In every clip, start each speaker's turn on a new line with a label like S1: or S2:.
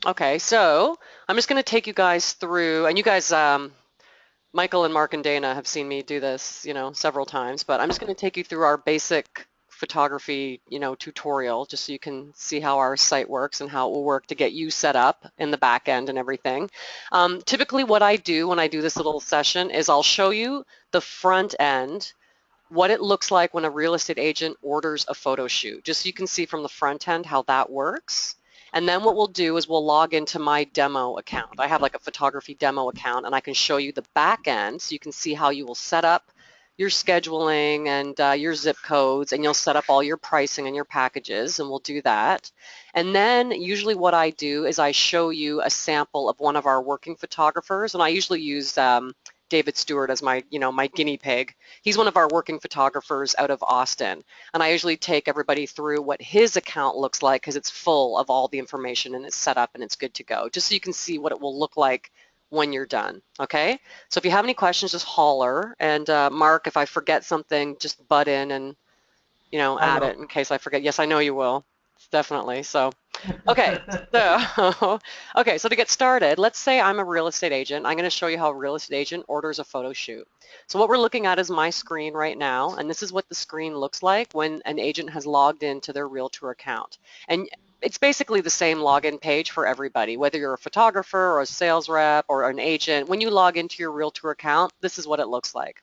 S1: Okay, so I'm just going to take you guys through, and you guys, Michael and Mark and Dana have seen me do this, several times, but I'm just going to take you through our basic photography, tutorial, just so you can see how our site works and how it will work to get you set up in the back end and everything. Typically, what I do when I do this little session is I'll show you the front end, what it looks like when a real estate agent orders a photo shoot, just so you can see from the front end how that works. And then what we'll do is we'll log into my demo account. I have like a photography demo account, and I can show you the back end so you can see how you will set up your scheduling and your zip codes, and you'll set up all your pricing and your packages, and we'll do that. And then usually what I do is I show you a sample of one of our working photographers, and I usually use David Stewart as my guinea pig. He's one of our working photographers out of Austin. And I usually take everybody through what his account looks like because it's full of all the information and it's set up and it's good to go, just so you can see what it will look like when you're done. Okay? So if you have any questions, just holler. And Mark, if I forget something, just butt in and,
S2: I
S1: add
S2: will.
S1: it in case I forget. Yes, I know you will. Definitely. So okay, so okay, so to get started, let's say I'm a real estate agent. I'm going to show you how a real estate agent orders a photo shoot. So what we're looking at is my screen right now, and this is what the screen looks like when an agent has logged into their Realtor account. And it's basically the same login page for everybody, whether you're a photographer or a sales rep or an agent. When you log into your Realtor account, this is what it looks like.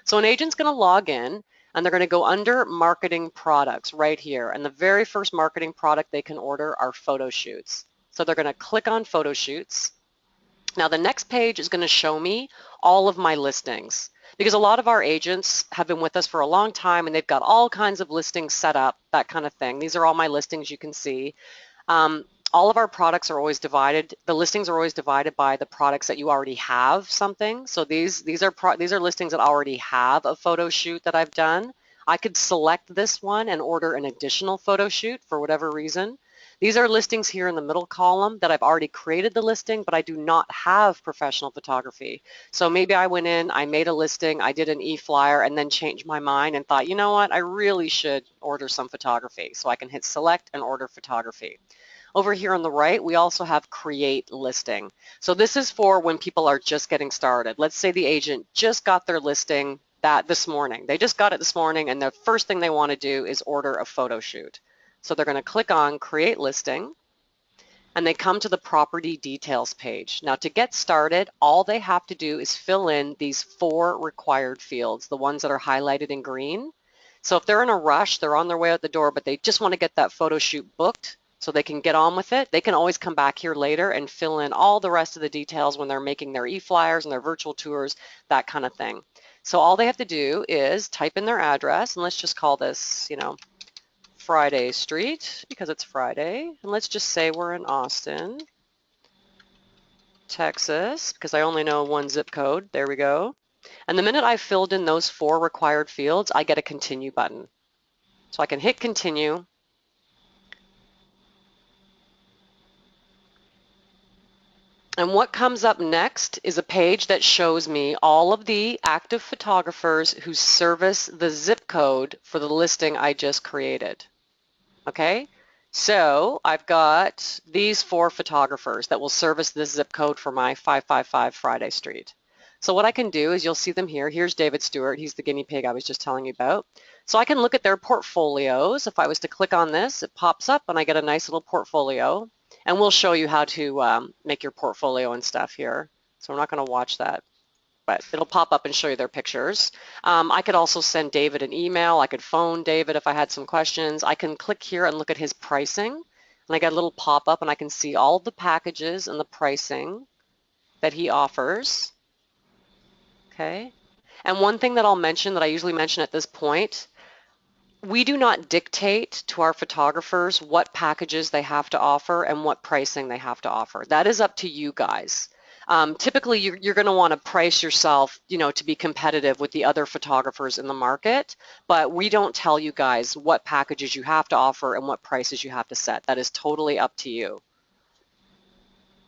S1: So an agent's going to log in and they're going to go under marketing products right here. And the very first marketing product they can order are photo shoots. So they're going to click on photo shoots. Now the next page is going to show me all of my listings because a lot of our agents have been with us for a long time and they've got all kinds of listings set up, that kind of thing. These are all my listings you can see. Um, all of our products are always divided. The listings are always divided by the products that you already have something. So these are listings that already have a photo shoot that I've done. I could select this one and order an additional photo shoot for whatever reason. These are listings here in the middle column that I've already created the listing, but I do not have professional photography. So maybe I went in, I made a listing, I did an e-flyer, and then changed my mind and thought, you know what, I really should order some photography. So I can hit select and order photography. Over here on the right, we also have create listing. So this is for when people are just getting started. Let's say the agent just got their listing this morning. They just got it this morning and the first thing they want to do is order a photo shoot. So they're going to click on create listing and they come to the property details page. Now to get started, all they have to do is fill in these 4 required fields, the ones that are highlighted in green. So if they're in a rush, they're on their way out the door, but they just want to get that photo shoot booked so they can get on with it, they can always come back here later and fill in all the rest of the details when they're making their e-flyers and their virtual tours, that kind of thing. So all they have to do is type in their address, and let's just call this, Friday Street because it's Friday. And let's just say we're in Austin, Texas, because I only know one zip code. There we go. And the minute I've filled in those 4 required fields, I get a continue button. So I can hit continue. And what comes up next is a page that shows me all of the active photographers who service the zip code for the listing I just created. Okay, so I've got these 4 photographers that will service this zip code for my 555 Friday Street. So what I can do is you'll see them here. Here's David Stewart. He's the guinea pig I was just telling you about. So I can look at their portfolios. If I was to click on this, it pops up and I get a nice little portfolio. And we'll show you how to make your portfolio and stuff here. So we're not going to watch that, but it'll pop up and show you their pictures. I could also send David an email. I could phone David if I had some questions. I can click here and look at his pricing. And I get a little pop-up and I can see all the packages and the pricing that he offers. Okay. And one thing that I'll mention that I usually mention at this point, we do not dictate to our photographers what packages they have to offer and what pricing they have to offer. That is up to you guys. Typically, you're going to want to price yourself, to be competitive with the other photographers in the market, but we don't tell you guys what packages you have to offer and what prices you have to set. That is totally up to you.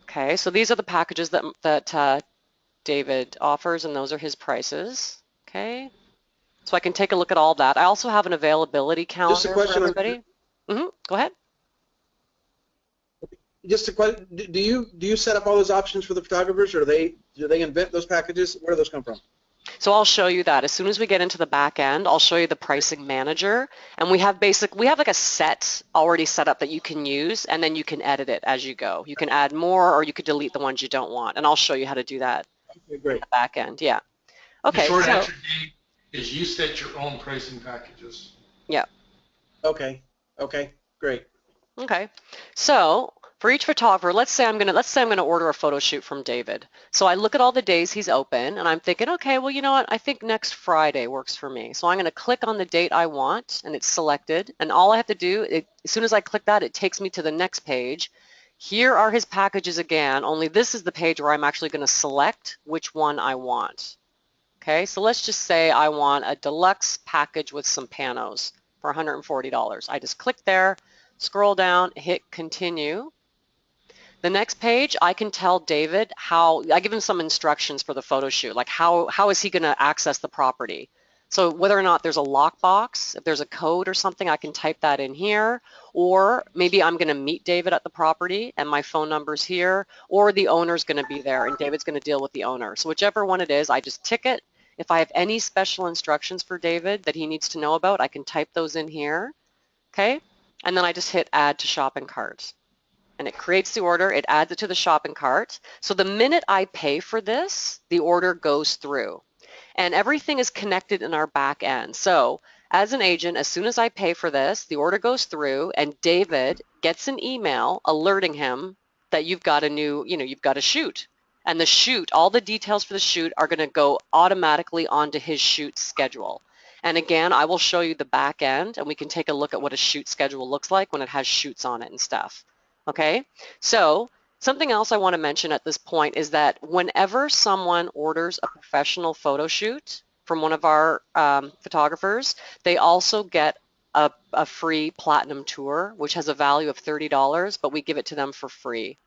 S1: Okay, so these are the packages that David offers, and those are his prices. Okay, so I can take a look at all that. I also have an availability
S2: Just a
S1: calendar for
S2: question on
S1: everybody. Go ahead.
S2: just a question, do you set up all those options for the photographers, or do they invent those packages? Where do those come from?
S1: So I'll show you that. As soon as we get into the back end, I'll show you the pricing manager. And we have like a set already set up that you can use, and then you can edit it as you go. You can add more, or you could delete the ones you don't want. And I'll show you how to do that
S2: Okay,
S1: in
S2: great.
S1: the back end. Yeah.
S3: The
S1: Okay,
S3: short
S1: so
S3: answer, Dave, is you set your own pricing packages.
S1: yeah.
S2: Okay, great.
S1: Okay. So for each photographer, let's say I'm gonna order a photo shoot from David. So I look at all the days he's open and I'm thinking, okay, well, you know what? I think next Friday works for me. So I'm gonna click on the date I want and it's selected. And all I have to do, as soon as I click that, it takes me to the next page. Here are his packages again, only this is the page where I'm actually gonna select which one I want. Okay, so let's just say I want a deluxe package with some panos for $140. I just click there, scroll down, hit continue. The next page, I can tell David I give him some instructions for the photo shoot, like how is he going to access the property. So whether or not there's a lockbox, if there's a code or something, I can type that in here, or maybe I'm going to meet David at the property and my phone number's here, or the owner's going to be there and David's going to deal with the owner. So whichever one it is, I just tick it. If I have any special instructions for David that he needs to know about, I can type those in here, okay? And then I just hit add to shopping cart. And it creates the order, it adds it to the shopping cart. So the minute I pay for this, the order goes through. And everything is connected in our back end. So as an agent, as soon as I pay for this, the order goes through and David gets an email alerting him that you've got you've got a shoot. And the shoot, all the details for the shoot are going to go automatically onto his shoot schedule. And again, I will show you the back end and we can take a look at what a shoot schedule looks like when it has shoots on it and stuff. Okay, so something else I want to mention at this point is that whenever someone orders a professional photo shoot from one of our photographers, they also get a free platinum tour, which has a value of $30, but we give it to them for free.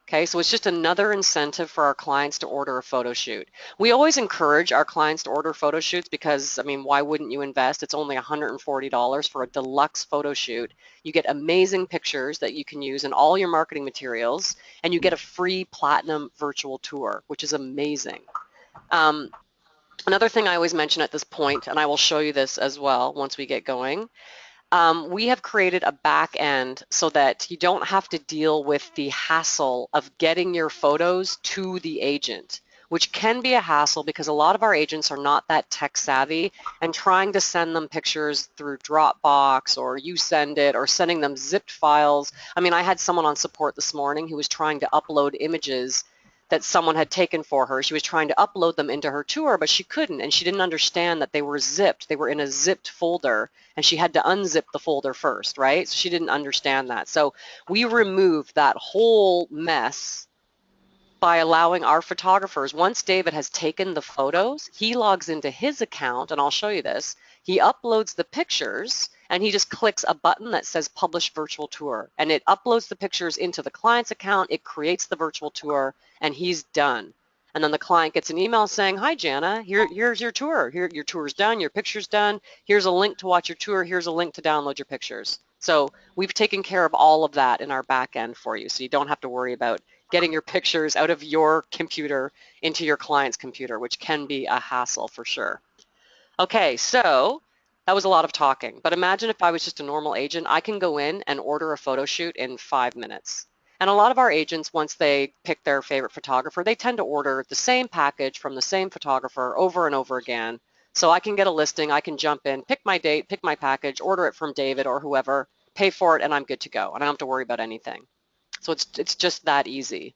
S1: Okay, so it's just another incentive for our clients to order a photo shoot. We always encourage our clients to order photo shoots because, I mean, why wouldn't you invest? It's only $140 for a deluxe photo shoot. You get amazing pictures that you can use in all your marketing materials, and you get a free platinum virtual tour, which is amazing. Another thing I always mention at this point, and I will show you this as well once we get going, we have created a back end so that you don't have to deal with the hassle of getting your photos to the agent, which can be a hassle because a lot of our agents are not that tech savvy, and trying to send them pictures through Dropbox or you send it or sending them zipped files. I mean, I had someone on support this morning who was trying to upload images that someone had taken for her. She was trying to upload them into her tour, but she couldn't, and she didn't understand that they were zipped. They were in a zipped folder, and she had to unzip the folder first, right? So she didn't understand that. So we removed that whole mess by allowing our photographers, once David has taken the photos, he logs into his account, and I'll show you this. He uploads the pictures, and he just clicks a button that says Publish Virtual Tour, and it uploads the pictures into the client's account, it creates the virtual tour, and he's done. And then the client gets an email saying, hi, Jana, here's your tour. Here, your tour's done, your picture's done. Here's a link to watch your tour. Here's a link to download your pictures. So we've taken care of all of that in our back end for you, so you don't have to worry about getting your pictures out of your computer into your client's computer, which can be a hassle for sure. Okay, so that was a lot of talking, but imagine if I was just a normal agent, I can go in and order a photo shoot in 5 minutes. And a lot of our agents, once they pick their favorite photographer, they tend to order the same package from the same photographer over and over again. So I can get a listing, I can jump in, pick my date, pick my package, order it from David or whoever, pay for it, and I'm good to go. And I don't have to worry about anything. So it's just that easy.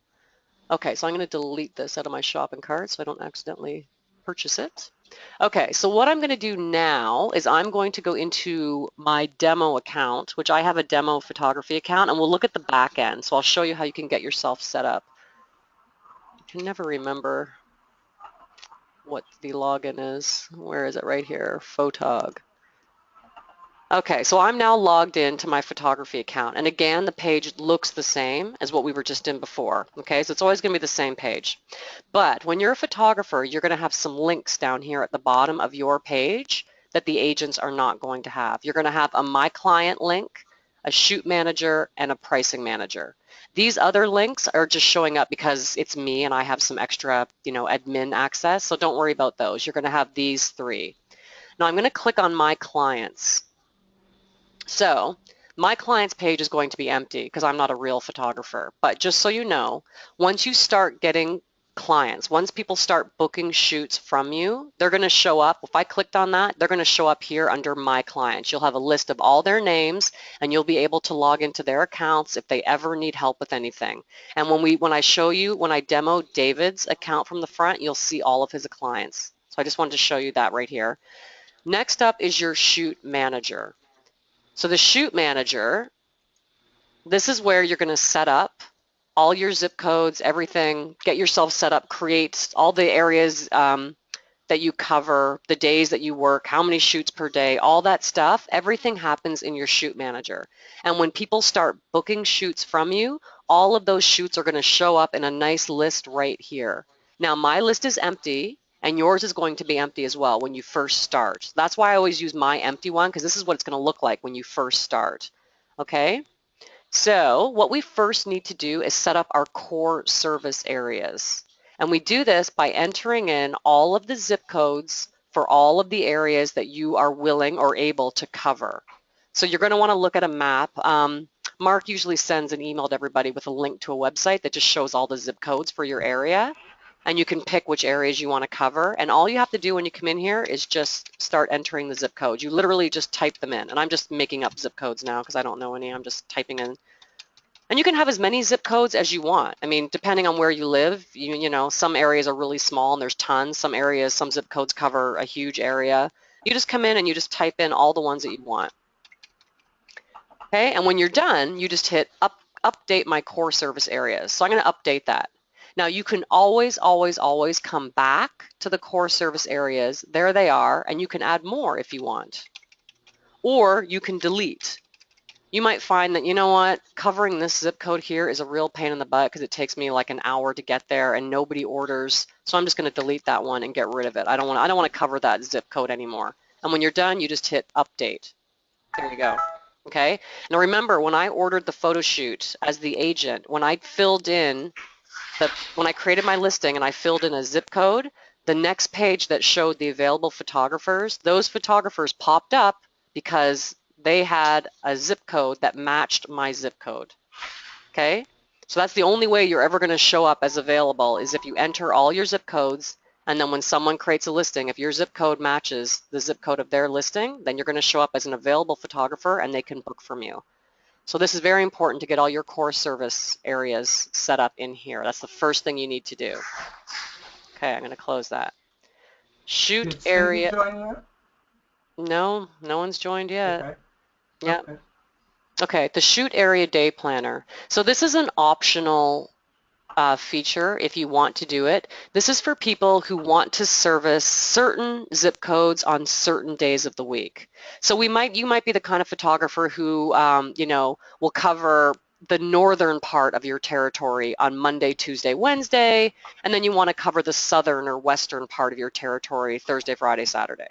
S1: Okay, so I'm going to delete this out of my shopping cart so I don't accidentally purchase it. Okay, so what I'm going to do now is I'm going to go into my demo account, which I have a demo photography account, and we'll look at the back end. So I'll show you how you can get yourself set up. I can never remember what the login is. Where is it? Right here, Photog. Okay, so I'm now logged into my photography account, and again, the page looks the same as what we were just in before. Okay, so it's always going to be the same page. But when you're a photographer, you're going to have some links down here at the bottom of your page that the agents are not going to have. You're going to have a My Client link, a Shoot Manager, and a Pricing Manager. These other links are just showing up because it's me and I have some extra, admin access. So don't worry about those. You're going to have these 3. Now I'm going to click on my clients. So my clients page is going to be empty because I'm not a real photographer. But just so you know, once you start getting clients, once people start booking shoots from you, they're going to show up. If I clicked on that, they're going to show up here under my clients. You'll have a list of all their names and you'll be able to log into their accounts if they ever need help with anything. And when I demo David's account from the front, you'll see all of his clients. So I just wanted to show you that right here. Next up is your shoot manager. So the shoot manager, this is where you're going to set up all your zip codes, everything, get yourself set up, create all the areas that you cover, the days that you work, how many shoots per day, all that stuff, everything happens in your shoot manager. And when people start booking shoots from you, all of those shoots are going to show up in a nice list right here. Now my list is empty and yours is going to be empty as well when you first start. That's why I always use my empty one because this is what it's going to look like when you first start. Okay? So what we first need to do is set up our core service areas. And we do this by entering in all of the zip codes for all of the areas that you are willing or able to cover. So you're going to want to look at a map. Mark usually sends an email to everybody with a link to a website that just shows all the zip codes for your area. And you can pick which areas you want to cover. And all you have to do when you come in here is just start entering the zip codes. You literally just type them in. And I'm just making up zip codes now because I don't know any. I'm just typing in. And you can have as many zip codes as you want. I mean, depending on where you live, you know, some areas are really small and there's tons. Some areas, some zip codes cover a huge area. You just come in and you just type in all the ones that you want. Okay, and when you're done, you just hit update my core service areas. So I'm going to update that. Now you can always, always, always come back to the core service areas. There they are, and you can add more if you want. Or you can delete. You might find that, you know what, covering this zip code here is a real pain in the butt because it takes me like an hour to get there and nobody orders. So I'm just going to delete that one and get rid of it. I don't want to cover that zip code anymore. And when you're done, you just hit update. There you go. Okay. Now remember, when I ordered the photo shoot as the agent, when I created my listing and I filled in a zip code, the next page that showed the available photographers, those photographers popped up because they had a zip code that matched my zip code. Okay? So that's the only way you're ever going to show up as available is if you enter all your zip codes, and then when someone creates a listing, if your zip code matches the zip code of their listing, then you're going to show up as an available photographer and they can book from you. So this is very important to get all your core service areas set up in here. That's the first thing you need to do. Okay, I'm going to close that. Shoot area.
S4: Did Cindy join yet?
S1: No one's joined yet.
S4: Okay.
S1: Yeah.
S4: Okay.
S1: Okay, the shoot area day planner. So this is an optional feature if you want to do it. This is for people who want to service certain zip codes on certain days of the week. So you might be the kind of photographer who you know, will cover the northern part of your territory on Monday, Tuesday, Wednesday, and then you want to cover the southern or western part of your territory Thursday, Friday, Saturday.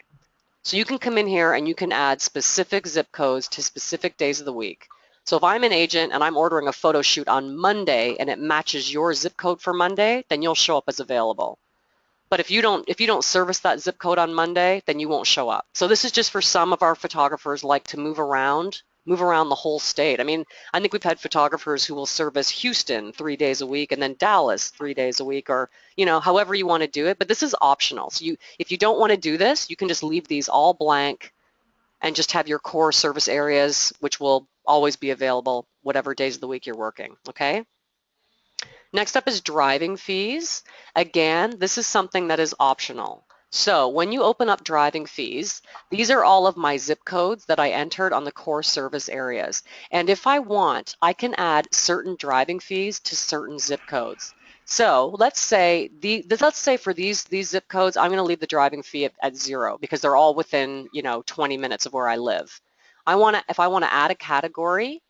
S1: So you can come in here and you can add specific zip codes to specific days of the week. So if I'm an agent and I'm ordering a photo shoot on Monday and it matches your zip code for Monday, then you'll show up as available. But if you don't service that zip code on Monday, then you won't show up. So this is just for some of our photographers like to move around the whole state. I mean, I think we've had photographers who will service Houston 3 days a week and then Dallas 3 days a week, or, you know, however you want to do it. But this is optional. So if you don't want to do this, you can just leave these all blank and just have your core service areas, which will always be available whatever days of the week you're working, okay? Next up is driving fees. Again, this is something that is optional. So when you open up driving fees, these are all of my zip codes that I entered on the core service areas. And if I want, I can add certain driving fees to certain zip codes. So let's say for these zip codes, I'm going to leave the driving fee at 0 because they're all within, you know, 20 minutes of where I live. If I want to add a category,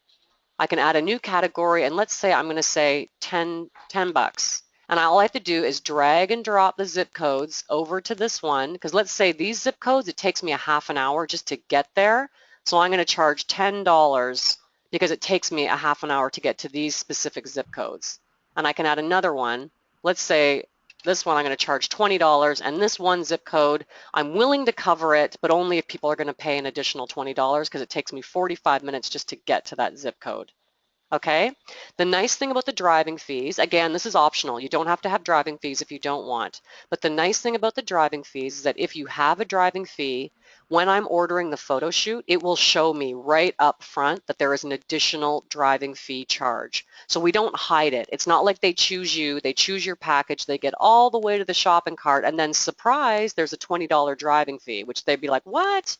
S1: I can add a new category, and let's say I'm going to say $10. And all I have to do is drag and drop the zip codes over to this one, because let's say these zip codes, it takes me a half an hour just to get there. So I'm going to charge $10 because it takes me a half an hour to get to these specific zip codes. And I can add another one. Let's say this one I'm going to charge $20, and this one zip code, I'm willing to cover it, but only if people are going to pay an additional $20 because it takes me 45 minutes just to get to that zip code. Okay? The nice thing about the driving fees, again, this is optional. You don't have to have driving fees if you don't want. But the nice thing about the driving fees is that if you have a driving fee, when I'm ordering the photo shoot, it will show me right up front that there is an additional driving fee charge. So we don't hide it. It's not like they choose you, they choose your package, they get all the way to the shopping cart, and then surprise, there's a $20 driving fee, which they'd be like, what?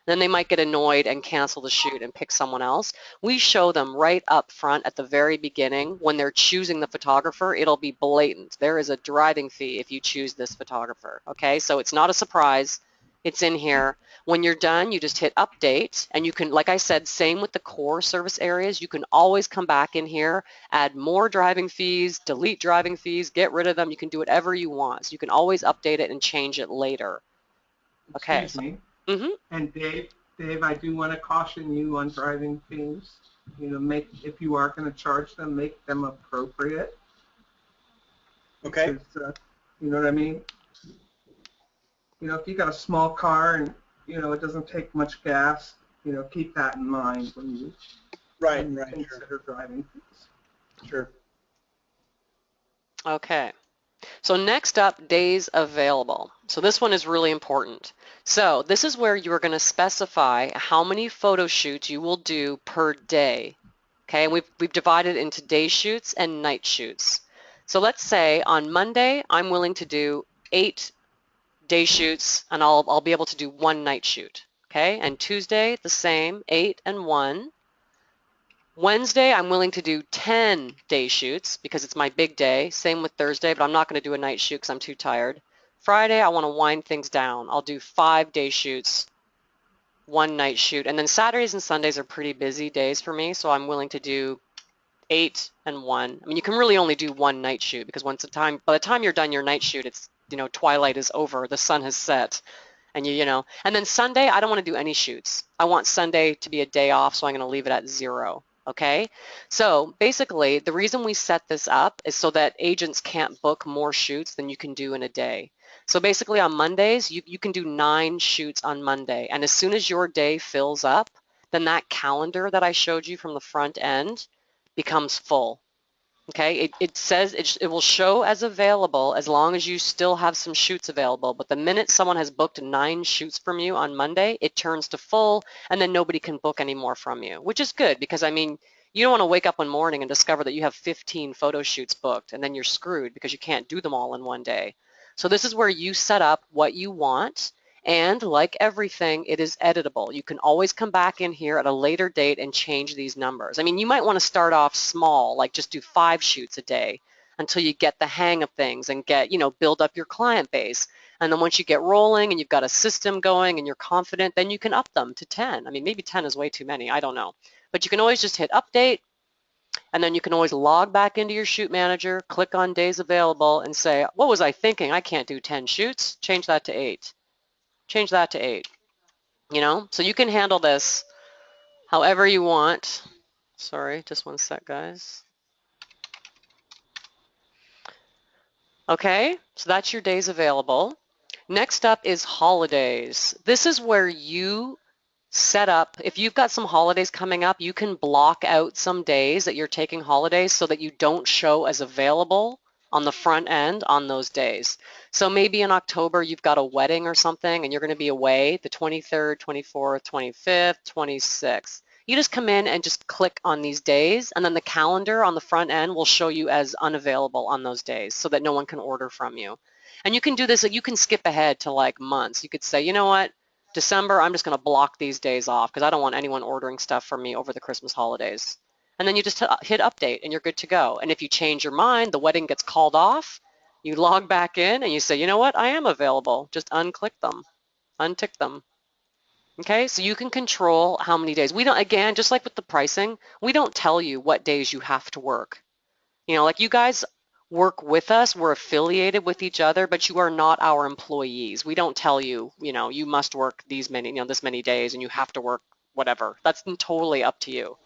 S1: Then they might get annoyed and cancel the shoot and pick someone else. We show them right up front at the very beginning when they're choosing the photographer. It'll be blatant. There is a driving fee if you choose this photographer. Okay, so it's not a surprise. It's in here. When you're done, you just hit update, and you can, like I said, same with the core service areas. You can always come back in here, add more driving fees, delete driving fees, get rid of them. You can do whatever you want. So you can always update it and change it later. Okay.
S4: Excuse me.
S1: Mm-hmm.
S4: And Dave, I do want to caution you on driving fees. You know, if you are going to charge them, make them appropriate.
S2: Okay.
S4: Because, you know what I mean? You know, if you got a small car and, you know, it doesn't take much gas, you know, keep that in mind when you consider driving fees.
S2: Sure.
S1: Okay. So next up, days available. So this one is really important. So this is where you are going to specify how many photo shoots you will do per day. Okay, and we've divided into day shoots and night shoots. So let's say on Monday, I'm willing to do 8 day shoots, and I'll be able to do 1 night shoot. Okay, and Tuesday, the same, 8 and 1. Wednesday, I'm willing to do 10 day shoots because it's my big day. Same with Thursday, but I'm not going to do a night shoot because I'm too tired. Friday, I want to wind things down. I'll do 5 day shoots, 1 night shoot. And then Saturdays and Sundays are pretty busy days for me, so I'm willing to do 8 and 1. I mean, you can really only do 1 night shoot because by the time you're done your night shoot, it's, you know, twilight is over, the sun has set. And you know, and then Sunday, I don't want to do any shoots. I want Sunday to be a day off, so I'm going to leave it at 0. Okay, so basically the reason we set this up is so that agents can't book more shoots than you can do in a day. So basically on Mondays, you can do 9 shoots on Monday, and as soon as your day fills up, then that calendar that I showed you from the front end becomes full. Okay, it says it will show as available as long as you still have some shoots available, but the minute someone has booked 9 shoots from you on Monday, it turns to full, and then nobody can book any more from you, which is good because, I mean, you don't want to wake up one morning and discover that you have 15 photo shoots booked, and then you're screwed because you can't do them all in one day. So this is where you set up what you want, and like everything, it is editable. You can always come back in here at a later date and change these numbers. I mean, you might want to start off small, like just do 5 shoots a day until you get the hang of things and get, you know, build up your client base. And then once you get rolling and you've got a system going and you're confident, then you can up them to 10. I mean, maybe 10 is way too many. I don't know. But you can always just hit update, and then you can always log back into your shoot manager, click on days available, and say, what was I thinking? I can't do 10 shoots. Change that to 8. Change that to 8, you know? So you can handle this however you want. Sorry, just one sec, guys. Okay, so that's your days available. Next up is holidays. This is where you set up, if you've got some holidays coming up, you can block out some days that you're taking holidays so that you don't show as available on the front end on those days. So maybe in October you've got a wedding or something and you're going to be away the 23rd, 24th, 25th, 26th. You just come in and just click on these days, and then the calendar on the front end will show you as unavailable on those days so that no one can order from you. And you can do this, you can skip ahead to like months. You could say, you know what, December, I'm just going to block these days off because I don't want anyone ordering stuff from me over the Christmas holidays. And then you just hit update and you're good to go. And if you change your mind, the wedding gets called off, you log back in and you say, you know what, I am available. Just unclick them, untick them. Okay, so you can control how many days. We don't, again, just like with the pricing, we don't tell you what days you have to work. You know, like you guys work with us, we're affiliated with each other, but you are not our employees. We don't tell you, you know, you must work these many, you know, this many days and you have to work whatever. That's totally up to you.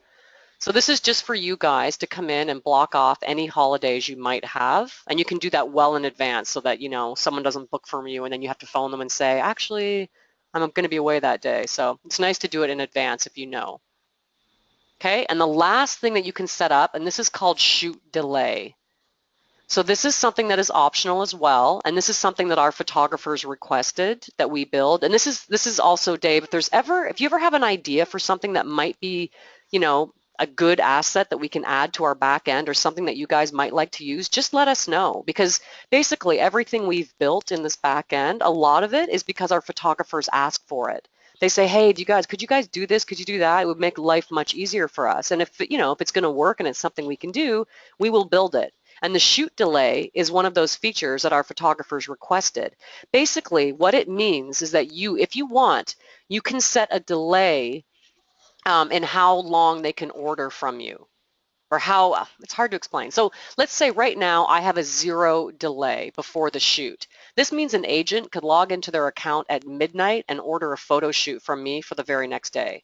S1: So this is just for you guys to come in and block off any holidays you might have. And you can do that well in advance so that, you know, someone doesn't book from you and then you have to phone them and say, actually, I'm going to be away that day. So it's nice to do it in advance if you know. Okay, and the last thing that you can set up, and this is called shoot delay. So this is something that is optional as well, and this is something that our photographers requested that we build. And this is also, Dave, if you ever have an idea for something that might be, you know, a good asset that we can add to our back end or something that you guys might like to use, just let us know, because basically everything we've built in this back end, a lot of it is because our photographers ask for it. They say, hey, could you guys do this? Could you do that? It would make life much easier for us. And if, you know, if it's going to work and it's something we can do, we will build it. And the shoot delay is one of those features that our photographers requested. Basically, what it means is that if you want, you can set a delay in how long they can order from you, or it's hard to explain. So let's say right now I have a 0 delay before the shoot. This means an agent could log into their account at midnight and order a photo shoot from me for the very next day.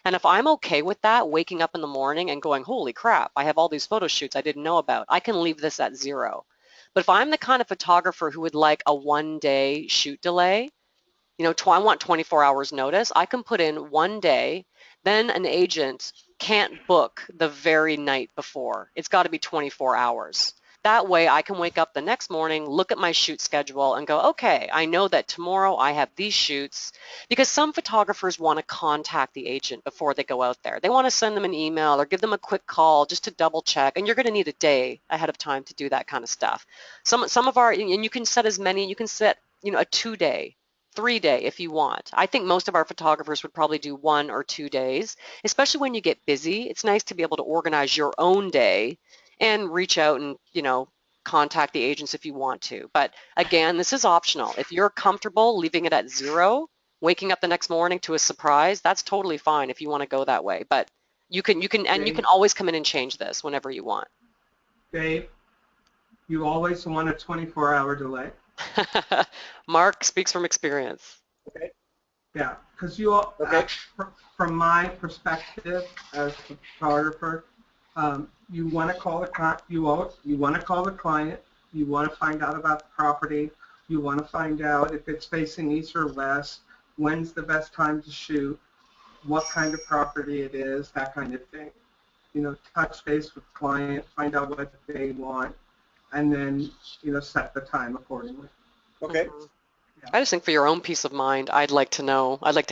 S1: And if I'm okay with that, waking up in the morning and going, holy crap, I have all these photo shoots I didn't know about, I can leave this at 0. But if I'm the kind of photographer who would like a 1-day shoot delay, you know, I want 24 hours notice, I can put in 1 day, then an agent can't book the very night before. It's got to be 24 hours. That way I can wake up the next morning, look at my shoot schedule and go, okay, I know that tomorrow I have these shoots, because some photographers want to contact the agent before they go out there. They want to send them an email or give them a quick call just to double check, and you're going to need a day ahead of time to do that kind of stuff. Some of our, and you can set as many, you can set, you know, a 2-day, 3-day if you want. I think most of our photographers would probably do 1 or 2 days, especially when you get busy. It's nice to be able to organize your own day and reach out and, you know, contact the agents if you want to. But again, this is optional. If you're comfortable leaving it at 0, waking up the next morning to a surprise, that's totally fine if you want to go that way. But you can always come in and change this whenever you want.
S4: Dave, you always want a 24-hour delay.
S1: Mark speaks from experience.
S2: Okay.
S4: Yeah, because you all,
S2: okay.
S4: From my perspective as a photographer, you want to call the client. You want to call the client. You want to find out about the property. You want to find out if it's facing east or west. When's the best time to shoot? What kind of property it is? That kind of thing. You know, touch base with the client, find out what they want, and then, you know, set the time accordingly.
S2: Okay.
S1: Yeah. I just think for your own peace of mind, I'd like to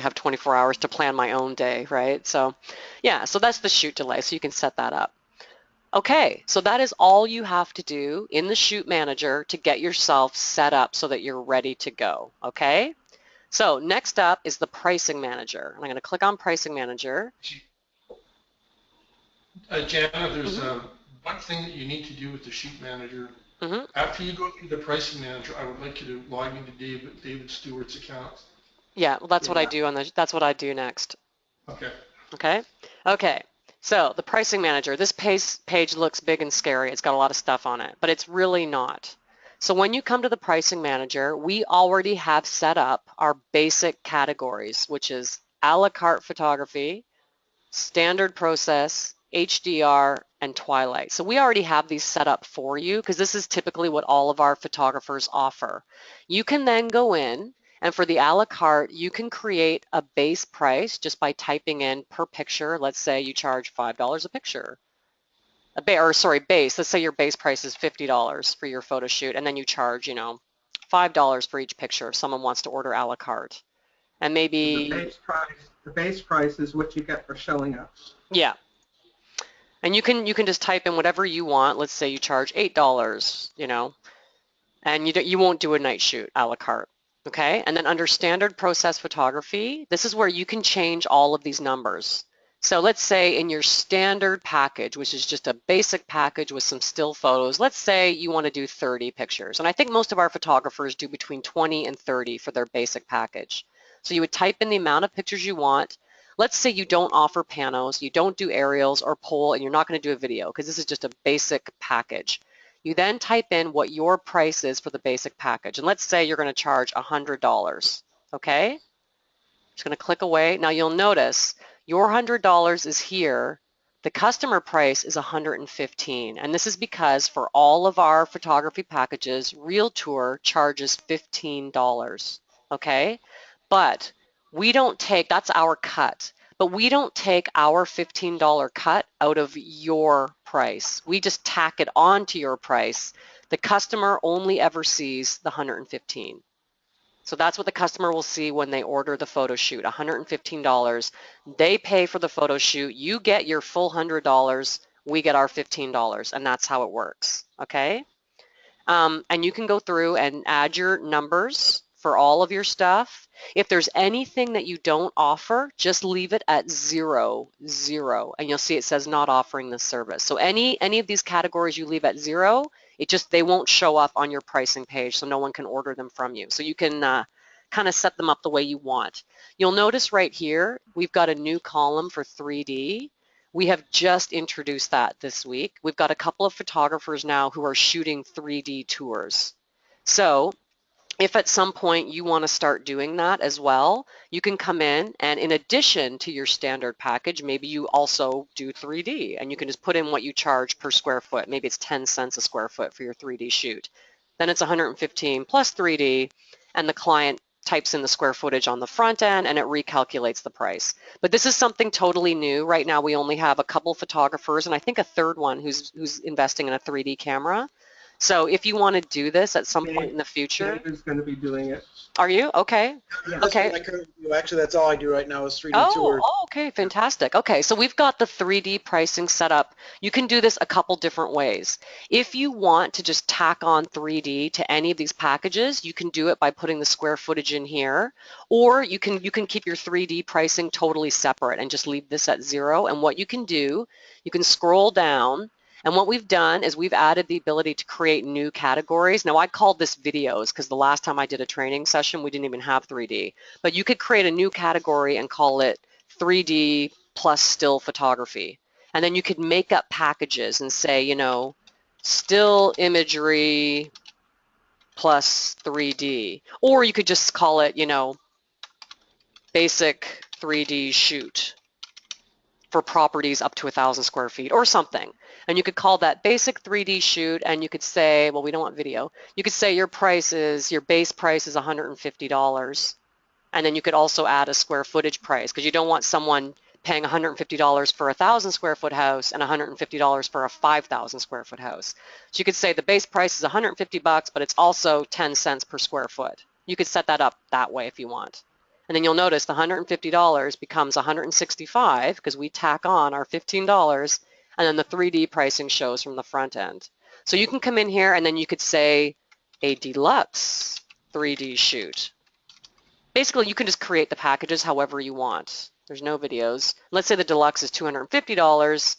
S1: have 24 hours to plan my own day, right? So yeah, so that's the shoot delay, so you can set that up. Okay, so that is all you have to do in the Shoot Manager to get yourself set up so that you're ready to go, okay? So next up is the Pricing Manager. And I'm going to click on Pricing Manager.
S3: Jana, there's one thing that you need to do with the Shoot Manager. After you go through the Pricing Manager, I would like you to log into David Stewart's account.
S1: Yeah, well, that's what I do that's what I do next.
S3: Okay.
S1: Okay. Okay. So the Pricing Manager, this page looks big and scary. It's got a lot of stuff on it, but it's really not. So when you come to the Pricing Manager, we already have set up our basic categories, which is a la carte photography, standard process, HDR, and twilight. So we already have these set up for you because this is typically what all of our photographers offer. You can then go in, and for the a la carte, you can create a base price just by typing in per picture. Let's say you charge $5 a picture. Base. Let's say your base price is $50 for your photo shoot, and then you charge, you know, $5 for each picture if someone wants to order a la carte. And maybe
S4: the base price is what you get for showing up.
S1: Yeah. And you can just type in whatever you want. Let's say you charge $8, you know, and you won't do a night shoot a la carte. Okay, and then under standard process photography, this is where you can change all of these numbers. So let's say in your standard package, which is just a basic package with some still photos, let's say you want to do 30 pictures. And I think most of our photographers do between 20 and 30 for their basic package. So you would type in the amount of pictures you want. Let's say you don't offer panos, you don't do aerials or pole, and you're not going to do a video because this is just a basic package. You then type in what your price is for the basic package. And let's say you're going to charge $100, okay? Just going to click away. Now you'll notice your $100 is here, The customer price is $115, and this is because for all of our photography packages, Realtor charges $15, okay? But we don't take, that's our cut, but we don't take our $15 cut out of your price. We just tack it on to your price. The customer only ever sees the $115. So that's what the customer will see when they order the photo shoot, $115. They pay for the photo shoot. You get your full $100. We get our $15, and that's how it works, okay? And you can go through and add your numbers for all of your stuff. If there's anything that you don't offer, just leave it at 0, 0, and you'll see it says not offering this service. So any of these categories you leave at 0, they won't show up on your pricing page, so no one can order them from you. So you can kind of set them up the way you want. You'll notice right here, we've got a new column for 3D. We have just introduced that this week. We've got a couple of photographers now who are shooting 3D tours. So if at some point you want to start doing that as well, you can come in and in addition to your standard package, maybe you also do 3D and you can just put in what you charge per square foot. Maybe it's 10 cents a square foot for your 3D shoot. Then it's 115 plus 3D, and the client types in the square footage on the front end and it recalculates the price. But this is something totally new. Right now we only have a couple photographers and I think a third one who's investing in a 3D camera. So if you want to do this at some point in the future.
S4: Dave is going to be doing it.
S1: Are you? Okay.
S2: Yeah,
S1: okay.
S2: That's what I currently do. Actually, that's all I do right now is 3D tours.
S1: Oh, okay, fantastic. Okay, so we've got the 3D pricing set up. You can do this a couple different ways. If you want to just tack on 3D to any of these packages, you can do it by putting the square footage in here, or you can keep your 3D pricing totally separate and just leave this at 0. And what you can do, you can scroll down. And what we've done is we've added the ability to create new categories. Now I called this videos because the last time I did a training session, we didn't even have 3D. But you could create a new category and call it 3D plus still photography. And then you could make up packages and say, you know, still imagery plus 3D. Or you could just call it, you know, basic 3D shoot for properties up to 1,000 square feet or something. And you could call that basic 3D shoot, and you could say, well, we don't want video. You could say your base price is $150. And then you could also add a square footage price because you don't want someone paying $150 for a 1,000 square foot house and $150 for a 5,000 square foot house. So you could say the base price is $150, but it's also 10 cents per square foot. You could set that up that way if you want. And then you'll notice the $150 becomes $165 because we tack on our $15, and then the 3D pricing shows from the front end. So you can come in here and then you could say a deluxe 3D shoot. Basically, you can just create the packages however you want. There's no videos. Let's say the deluxe is $250.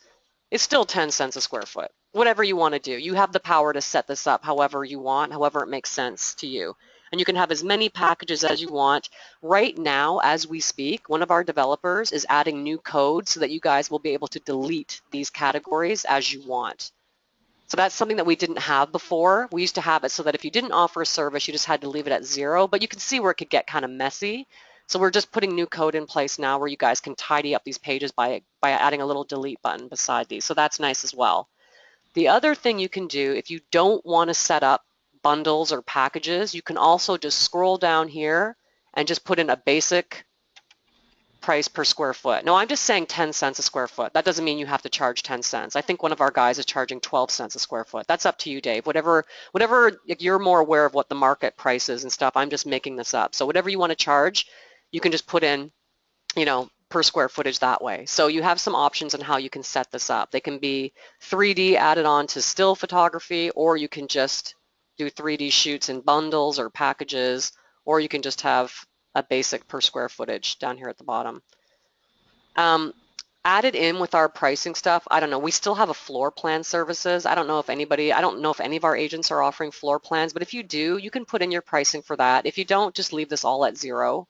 S1: It's still 10 cents a square foot. Whatever you want to do. You have the power to set this up however you want, however it makes sense to you. And you can have as many packages as you want. Right now, as we speak, one of our developers is adding new code so that you guys will be able to delete these categories as you want. So that's something that we didn't have before. We used to have it so that if you didn't offer a service, you just had to leave it at 0, but you can see where it could get kind of messy. So we're just putting new code in place now where you guys can tidy up these pages by adding a little delete button beside these. So that's nice as well. The other thing you can do if you don't want to set up bundles or packages, you can also just scroll down here and just put in a basic price per square foot. No, I'm just saying 10 cents a square foot. That doesn't mean you have to charge 10 cents. I think one of our guys is charging 12 cents a square foot. That's up to you, Dave. Whatever, if you're more aware of what the market price is and stuff, I'm just making this up. So whatever you want to charge, you can just put in, you know, per square footage that way. So you have some options on how you can set this up. They can be 3D added on to still photography, or you can just do 3D shoots in bundles or packages, or you can just have a basic per square footage down here at the bottom. Added in with our pricing stuff, I don't know, we still have a floor plan services. I don't know if any of our agents are offering floor plans, but if you do, you can put in your pricing for that. If you don't, just leave this all at 0.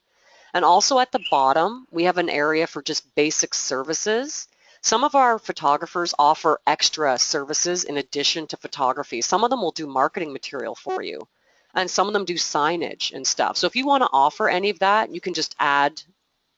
S1: And also at the bottom, we have an area for just basic services. Some of our photographers offer extra services in addition to photography. Some of them will do marketing material for you, and some of them do signage and stuff. So if you want to offer any of that, you can just add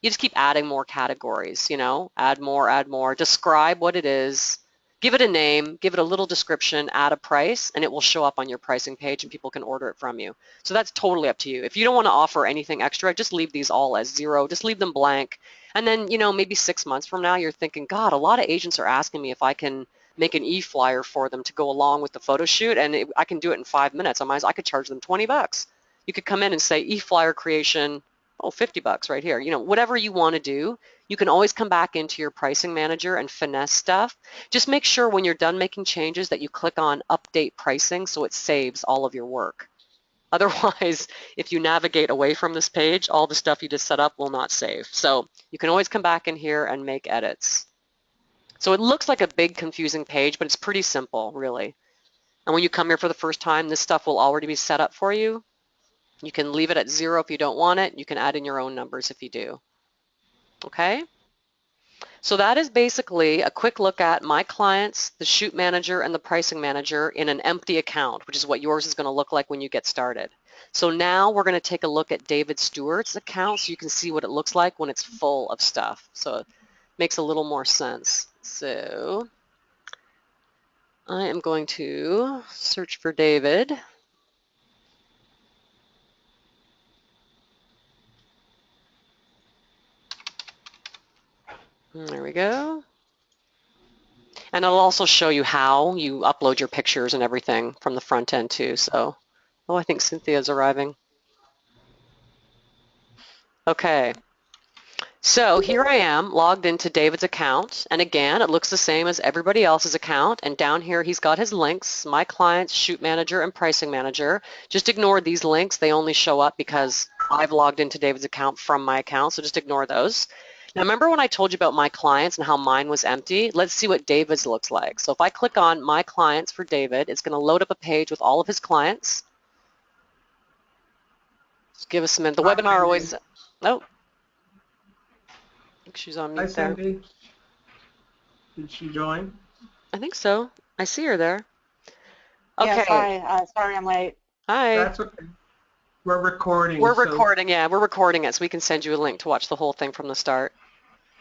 S1: you just keep adding more categories, you know, add more, describe what it is, give it a name, give it a little description, add a price, and it will show up on your pricing page and people can order it from you. So that's totally up to you. If you don't want to offer anything extra, just leave these all as 0, just leave them blank. And then, you know, maybe 6 months from now, you're thinking, God, a lot of agents are asking me if I can make an e-flyer for them to go along with the photo shoot, and I can do it in 5 minutes. I could charge them $20. You could come in and say e-flyer creation, oh, $50 right here. You know, whatever you want to do, you can always come back into your pricing manager and finesse stuff. Just make sure when you're done making changes that you click on update pricing so it saves all of your work. Otherwise, if you navigate away from this page, all the stuff you just set up will not save. So you can always come back in here and make edits. So it looks like a big confusing page, but it's pretty simple, really. And when you come here for the first time, this stuff will already be set up for you. You can leave it at 0 if you don't want it. You can add in your own numbers if you do. Okay? So that is basically a quick look at my clients, the shoot manager, and the pricing manager in an empty account, which is what yours is going to look like when you get started. So now we're going to take a look at David Stewart's account so you can see what it looks like when it's full of stuff. So it makes a little more sense. So I am going to search for David. There we go. And it'll also show you how you upload your pictures and everything from the front end too. So, oh, I think Cynthia's arriving. Okay. So here I am logged into David's account. And again, it looks the same as everybody else's account. And down here, he's got his links, my clients, shoot manager, and pricing manager. Just ignore these links. They only show up because I've logged into David's account from my account. So just ignore those. Now, remember when I told you about my clients and how mine was empty? Let's see what David's looks like. So if I click on my clients for David, it's going to load up a page with all of his clients. Just give us a minute. The webinar always... Oh. I think she's on mute there.
S4: Hi, Cindy. Did she join?
S1: I think so. I see her there. Okay.
S5: Yes, hi. Sorry I'm late.
S1: Hi.
S4: That's okay. We're recording.
S1: We're recording, yeah. We're recording it, so we can send you a link to watch the whole thing from the start.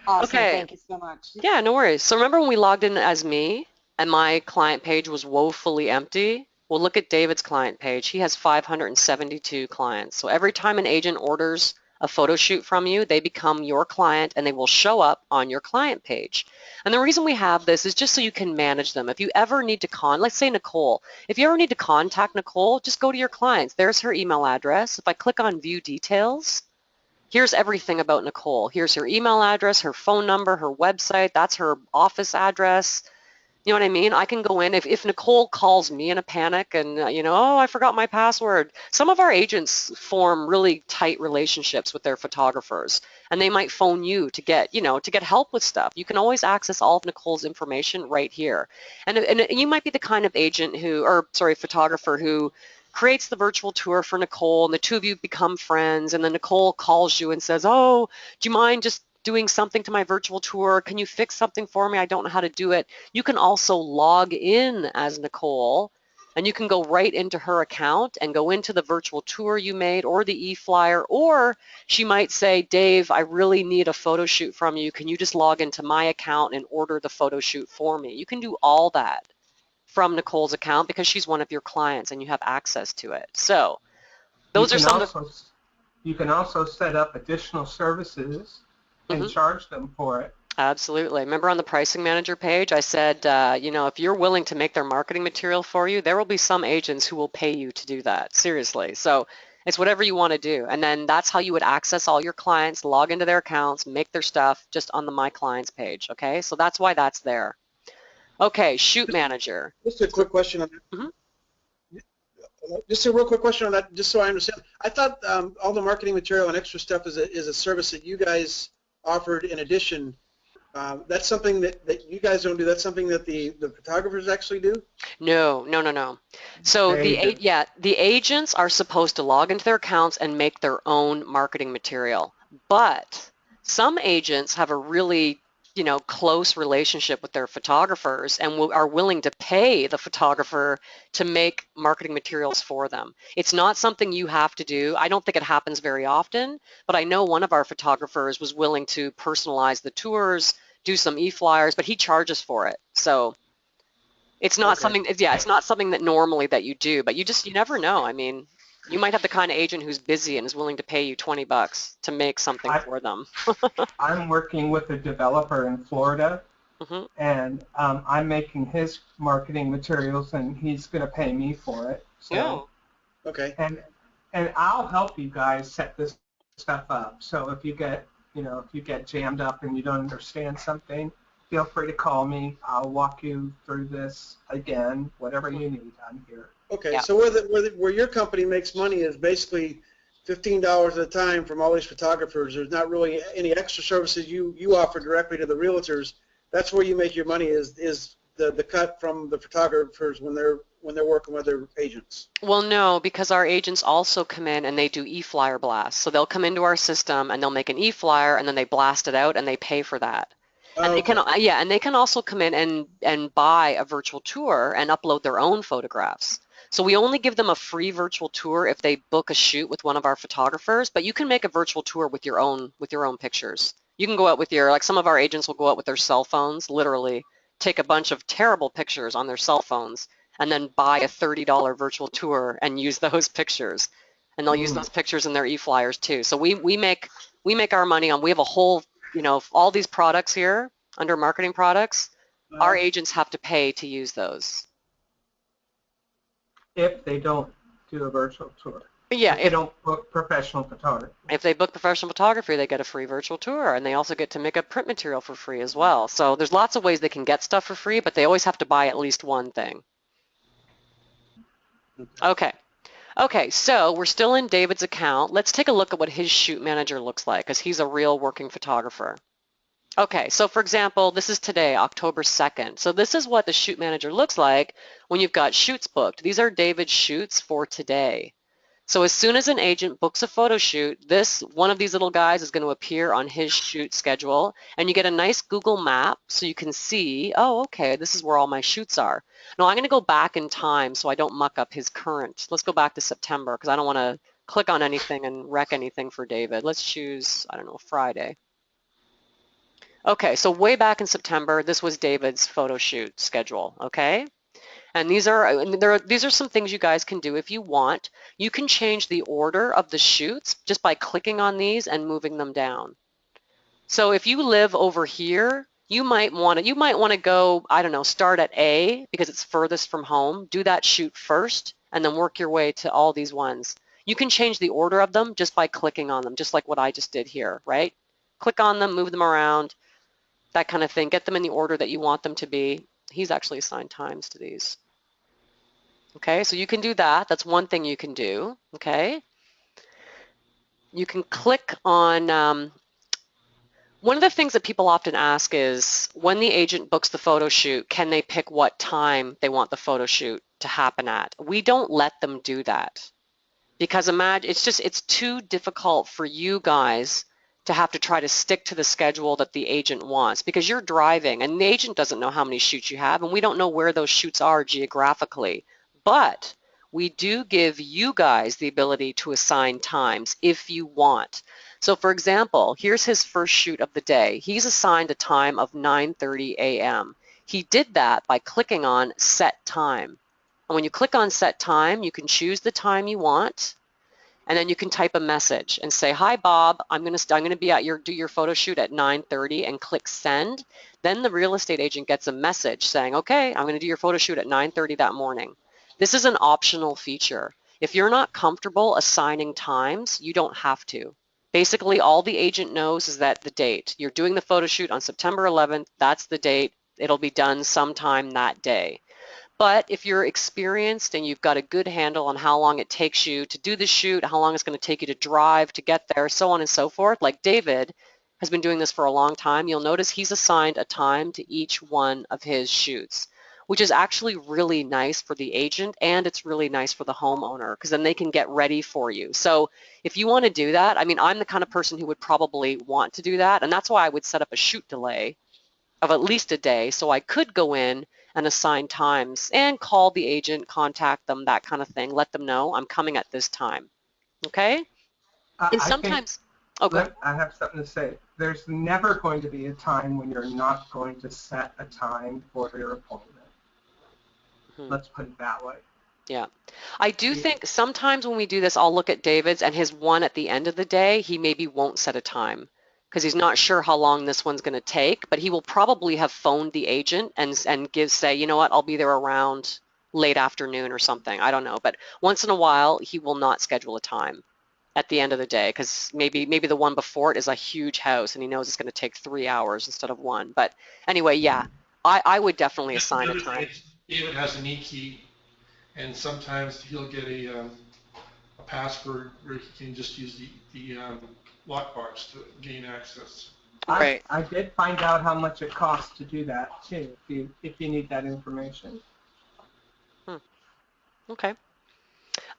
S5: Awesome.
S1: Okay.
S5: Thank you so much.
S1: Yeah, no worries. So remember when we logged in as me and my client page was woefully empty? Well, look at David's client page. He has 572 clients. So every time an agent orders a photo shoot from you, they become your client and they will show up on your client page. And the reason we have this is just so you can manage them. If you ever need to let's say Nicole, if you ever need to contact Nicole, just go to your clients. There's her email address. If I click on view details, here's everything about Nicole. Here's her email address, her phone number, her website, that's her office address. You know what I mean? I can go in, if Nicole calls me in a panic and, you know, oh, I forgot my password. Some of our agents form really tight relationships with their photographers, and they might phone you to get, you know, to get help with stuff. You can always access all of Nicole's information right here. And you might be the kind of agent photographer who creates the virtual tour for Nicole, and the two of you become friends, and then Nicole calls you and says, oh, do you mind just doing something to my virtual tour? Can you fix something for me? I don't know how to do it. You can also log in as Nicole, and you can go right into her account and go into the virtual tour you made or the e-flyer, or she might say, Dave, I really need a photo shoot from you. Can you just log into my account and order the photo shoot for me? You can do all that from Nicole's account because she's one of your clients and you have access to it. So those are some of the...
S4: You can also set up additional services and charge them for it.
S1: Absolutely. Remember on the pricing manager page, I said, you know, if you're willing to make their marketing material for you, there will be some agents who will pay you to do that. Seriously. So it's whatever you want to do. And then that's how you would access all your clients, log into their accounts, make their stuff just on the My Clients page. Okay. So that's why that's there. Okay. Shoot manager.
S2: Just a quick question on that. Just a real quick question on that, just so I understand. I thought all the marketing material and extra stuff is a service that you guys offered in addition. That's something that you guys don't do. That's something that the photographers actually do?
S1: No. So the agents are supposed to log into their accounts and make their own marketing material. But some agents have a really close relationship with their photographers and are willing to pay the photographer to make marketing materials for them. It's not something you have to do. I don't think it happens very often, but I know one of our photographers was willing to personalize the tours, do some e-flyers, but he charges for it. So it's not something, it's not something that normally that you do, but you never know. I mean, you might have the kind of agent who's busy and is willing to pay you $20 to make something for them.
S4: I'm working with a developer in Florida, and I'm making his marketing materials, and he's going to pay me for it. So,
S2: okay.
S4: And I'll help you guys set this stuff up. So if you get jammed up and you don't understand something, feel free to call me. I'll walk you through this again, whatever you need. I'm here.
S2: Okay, so where your company makes money is basically $15 at a time from all these photographers. There's not really any extra services you offer directly to the realtors. That's where you make your money is the cut from the photographers when they're working with their agents.
S1: Well, no, because our agents also come in and they do e-flyer blasts. So they'll come into our system and they'll make an e-flyer and then they blast it out and they pay for that. And they can, and they can also come in and buy a virtual tour and upload their own photographs. So we only give them a free virtual tour if they book a shoot with one of our photographers, but you can make a virtual tour with your own pictures. You can go out with like some of our agents will go out with their cell phones, literally take a bunch of terrible pictures on their cell phones and then buy a $30 virtual tour and use those pictures. And they'll use those pictures in their e-flyers too. So we make our money on, we have a whole, all these products here under marketing products, our agents have to pay to use those.
S4: If they don't do a virtual tour.
S1: Yeah,
S4: if they don't book professional photography.
S1: If they book professional photography, they get a free virtual tour, and they also get to make a print material for free as well. So there's lots of ways they can get stuff for free, but they always have to buy at least one thing. Okay. Okay, so we're still in David's account. Let's take a look at what his shoot manager looks like, because he's a real working photographer. Okay, so for example, this is today, October 2nd. So this is what the shoot manager looks like when you've got shoots booked. These are David's shoots for today. So as soon as an agent books a photo shoot, one of these little guys is going to appear on his shoot schedule, and you get a nice Google map so you can see, oh, okay, this is where all my shoots are. Now I'm going to go back in time so I don't muck up his current. Let's go back to September because I don't want to click on anything and wreck anything for David. Let's choose, I don't know, Friday. Okay, so way back in September, this was David's photo shoot schedule, okay? And these are some things you guys can do if you want. You can change the order of the shoots just by clicking on these and moving them down. So if you live over here, you might want to go, I don't know, start at A because it's furthest from home. Do that shoot first and then work your way to all these ones. You can change the order of them just by clicking on them, just like what I just did here, right? Click on them, move them around, that kind of thing. Get them in the order that you want them to be. He's actually assigned times to these. Okay, so you can do that. That's one thing you can do, okay? You can click on, one of the things that people often ask is, when the agent books the photo shoot, can they pick what time they want the photo shoot to happen at? We don't let them do that because imagine, it's too difficult for you guys to have to try to stick to the schedule that the agent wants because you're driving and the agent doesn't know how many shoots you have and we don't know where those shoots are geographically. But we do give you guys the ability to assign times if you want. So for example, here's his first shoot of the day. He's assigned a time of 9:30 a.m. He did that by clicking on Set Time. And when you click on Set Time, you can choose the time you want, and then you can type a message and say, "Hi Bob, I'm going to be at do your photo shoot at 9:30," and click Send. Then the real estate agent gets a message saying, "Okay, I'm going to do your photo shoot at 9:30 that morning." This is an optional feature. If you're not comfortable assigning times, you don't have to. Basically, all the agent knows is that the date. You're doing the photo shoot on September 11th. That's the date. It'll be done sometime that day. But if you're experienced and you've got a good handle on how long it takes you to do the shoot, how long it's going to take you to drive to get there, so on and so forth, like David has been doing this for a long time, you'll notice he's assigned a time to each one of his shoots, which is actually really nice for the agent and it's really nice for the homeowner because then they can get ready for you. So if you want to do that, I mean, I'm the kind of person who would probably want to do that, and that's why I would set up a shoot delay of at least a day, so I could go in and assign times and call the agent, contact them, that kind of thing, let them know I'm coming at this time. Okay? And sometimes,
S4: I have something to say. There's never going to be a time when you're not going to set a time for your appointment. Let's put it that way.
S1: Yeah. I do think sometimes when we do this, I'll look at David's and his one at the end of the day, he maybe won't set a time because he's not sure how long this one's going to take, but he will probably have phoned the agent and say, you know what, I'll be there around late afternoon or something. I don't know. But once in a while, he will not schedule a time at the end of the day because maybe the one before it is a huge house and he knows it's going to take 3 hours instead of 1. But anyway, yeah, I would definitely assign a time.
S3: David has an e-key, and sometimes he'll get a password where he can just use the lockbox to gain access.
S1: Right.
S4: I did find out how much it costs to do that too, if you need that information.
S1: Okay.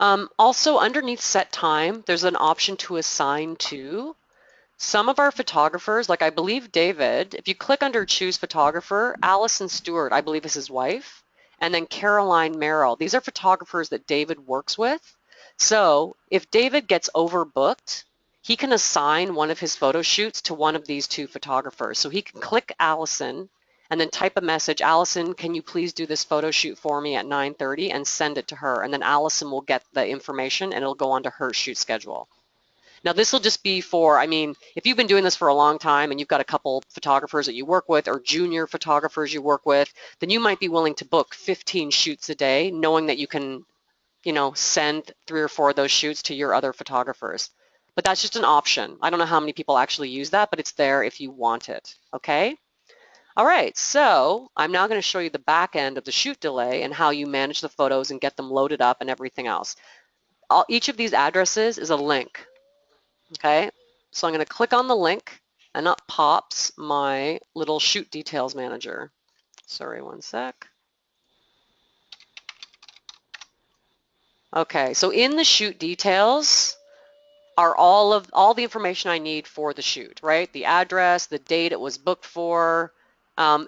S1: Also, underneath set time, there's an option to assign to. Some of our photographers, like I believe David, if you click under choose photographer, Allison Stewart, I believe is his wife, and then Caroline Merrill. These are photographers that David works with. So if David gets overbooked, he can assign one of his photo shoots to one of these 2 photographers. So he can click Allison and then type a message, Allison, can you please do this photo shoot for me at 9:30 and send it to her. And then Allison will get the information and it'll go onto her shoot schedule. Now this will just be for, I mean, if you've been doing this for a long time and you've got a couple photographers that you work with or junior photographers you work with, then you might be willing to book 15 shoots a day, knowing that you can, you know, send 3 or 4 of those shoots to your other photographers. But that's just an option. I don't know how many people actually use that, but it's there if you want it, okay? All right, so I'm now going to show you the back end of the shoot delay and how you manage the photos and get them loaded up and everything else. Each of these addresses is a link. Okay, so I'm going to click on the link and up pops my little shoot details manager. Sorry, one sec. Okay, so in the shoot details are all the information I need for the shoot, right? The address, the date it was booked for,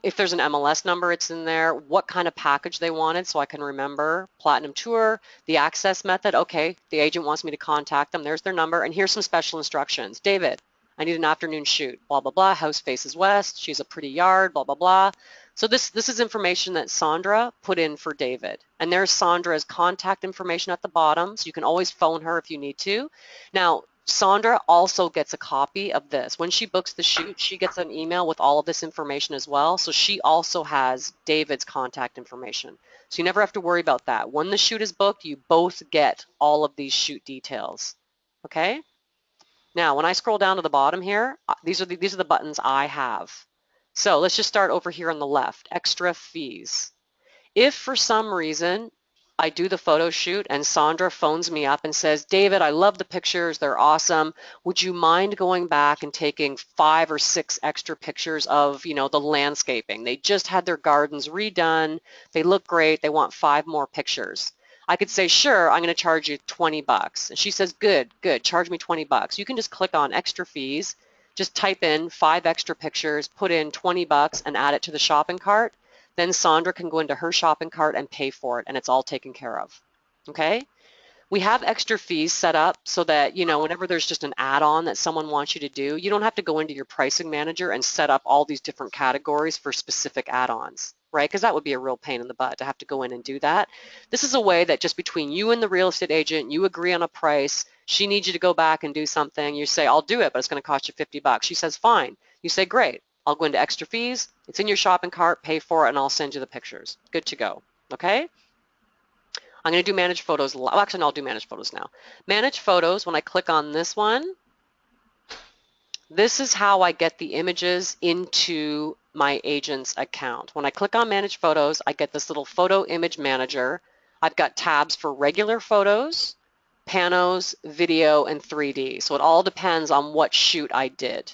S1: if there's an MLS number, it's in there, what kind of package they wanted so I can remember, Platinum Tour, the access method, okay, the agent wants me to contact them, there's their number, and here's some special instructions. David, I need an afternoon shoot, blah, blah, blah, house faces west, she's a pretty yard, blah, blah, blah. So this is information that Sandra put in for David. And there's Sandra's contact information at the bottom, so you can always phone her if you need to. Now, Sandra also gets a copy of this. When she books the shoot, she gets an email with all of this information as well. So she also has David's contact information. So you never have to worry about that. When the shoot is booked, you both get all of these shoot details. Okay? Now, when I scroll down to the bottom here, these are the buttons I have. So let's just start over here on the left, extra fees. If for some reason I do the photo shoot and Sandra phones me up and says, David, I love the pictures, they're awesome. Would you mind going back and taking 5 or 6 extra pictures of, you know, the landscaping? They just had their gardens redone, they look great, they want 5 more pictures. I could say, sure, I'm going to charge you $20. And she says, good, charge me $20. You can just click on extra fees, just type in 5 extra pictures, put in $20 and add it to the shopping cart. Then Sandra can go into her shopping cart and pay for it, and it's all taken care of. Okay? We have extra fees set up so that, you know, whenever there's just an add-on that someone wants you to do, you don't have to go into your pricing manager and set up all these different categories for specific add-ons, right? Because that would be a real pain in the butt to have to go in and do that. This is a way that just between you and the real estate agent, you agree on a price. She needs you to go back and do something. You say, I'll do it, but it's going to cost you $50. She says, fine. You say, great. I'll go into extra fees. It's in your shopping cart. Pay for it, and I'll send you the pictures. Good to go. Okay? I'm going to do manage photos. Well, actually, no, I'll do manage photos now. Manage photos, when I click on this one, this is how I get the images into my agent's account. When I click on manage photos, I get this little photo image manager. I've got tabs for regular photos, panos, video, and 3D. So it all depends on what shoot I did.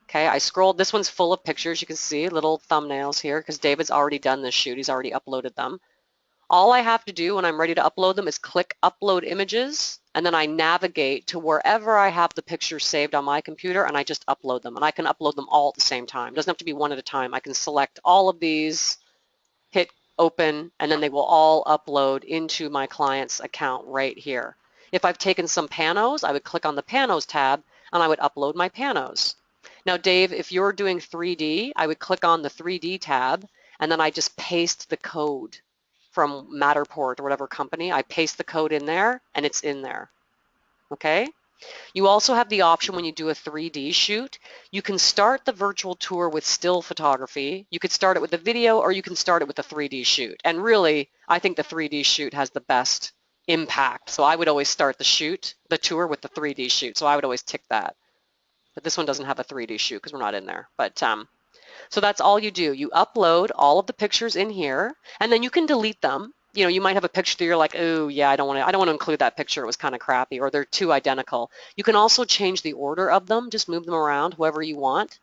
S1: Okay, I scrolled. This one's full of pictures. You can see little thumbnails here because David's already done this shoot. He's already uploaded them. All I have to do when I'm ready to upload them is click Upload Images, and then I navigate to wherever I have the pictures saved on my computer, and I just upload them. And I can upload them all at the same time. It doesn't have to be one at a time. I can select all of these, hit Open, and then they will all upload into my client's account right here. If I've taken some panos, I would click on the Panos tab, and I would upload my panos. Now, Dave, if you're doing 3D, I would click on the 3D tab, and then I just paste the code from Matterport or whatever company. I paste the code in there, and it's in there, okay? You also have the option when you do a 3D shoot, you can start the virtual tour with still photography. You could start it with a video, or you can start it with a 3D shoot. And really, I think the 3D shoot has the best impact. So I would always start the tour with the 3D shoot. So I would always tick that. But this one doesn't have a 3D shoot because we're not in there. But so that's all you do. You upload all of the pictures in here, and then you can delete them. You know, you might have a picture that you're like, oh yeah, I don't want to include that picture. It was kind of crappy, or they're too identical. You can also change the order of them. Just move them around, whoever you want,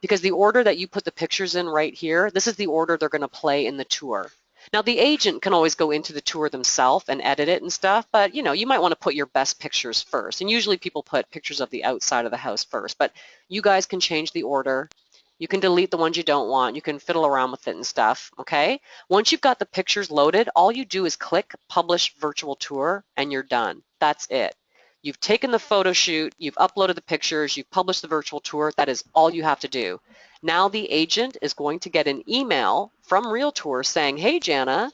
S1: because the order that you put the pictures in right here, this is the order they're going to play in the tour. Now, the agent can always go into the tour themselves and edit it and stuff, but you know, you might want to put your best pictures first. And usually people put pictures of the outside of the house first, but you guys can change the order. You can delete the ones you don't want. You can fiddle around with it and stuff, okay? Once you've got the pictures loaded, all you do is click Publish Virtual Tour, and you're done. That's it. You've taken the photo shoot, you've uploaded the pictures, you've published the virtual tour. That is all you have to do. Now the agent is going to get an email from Realtor saying, hey, Jana,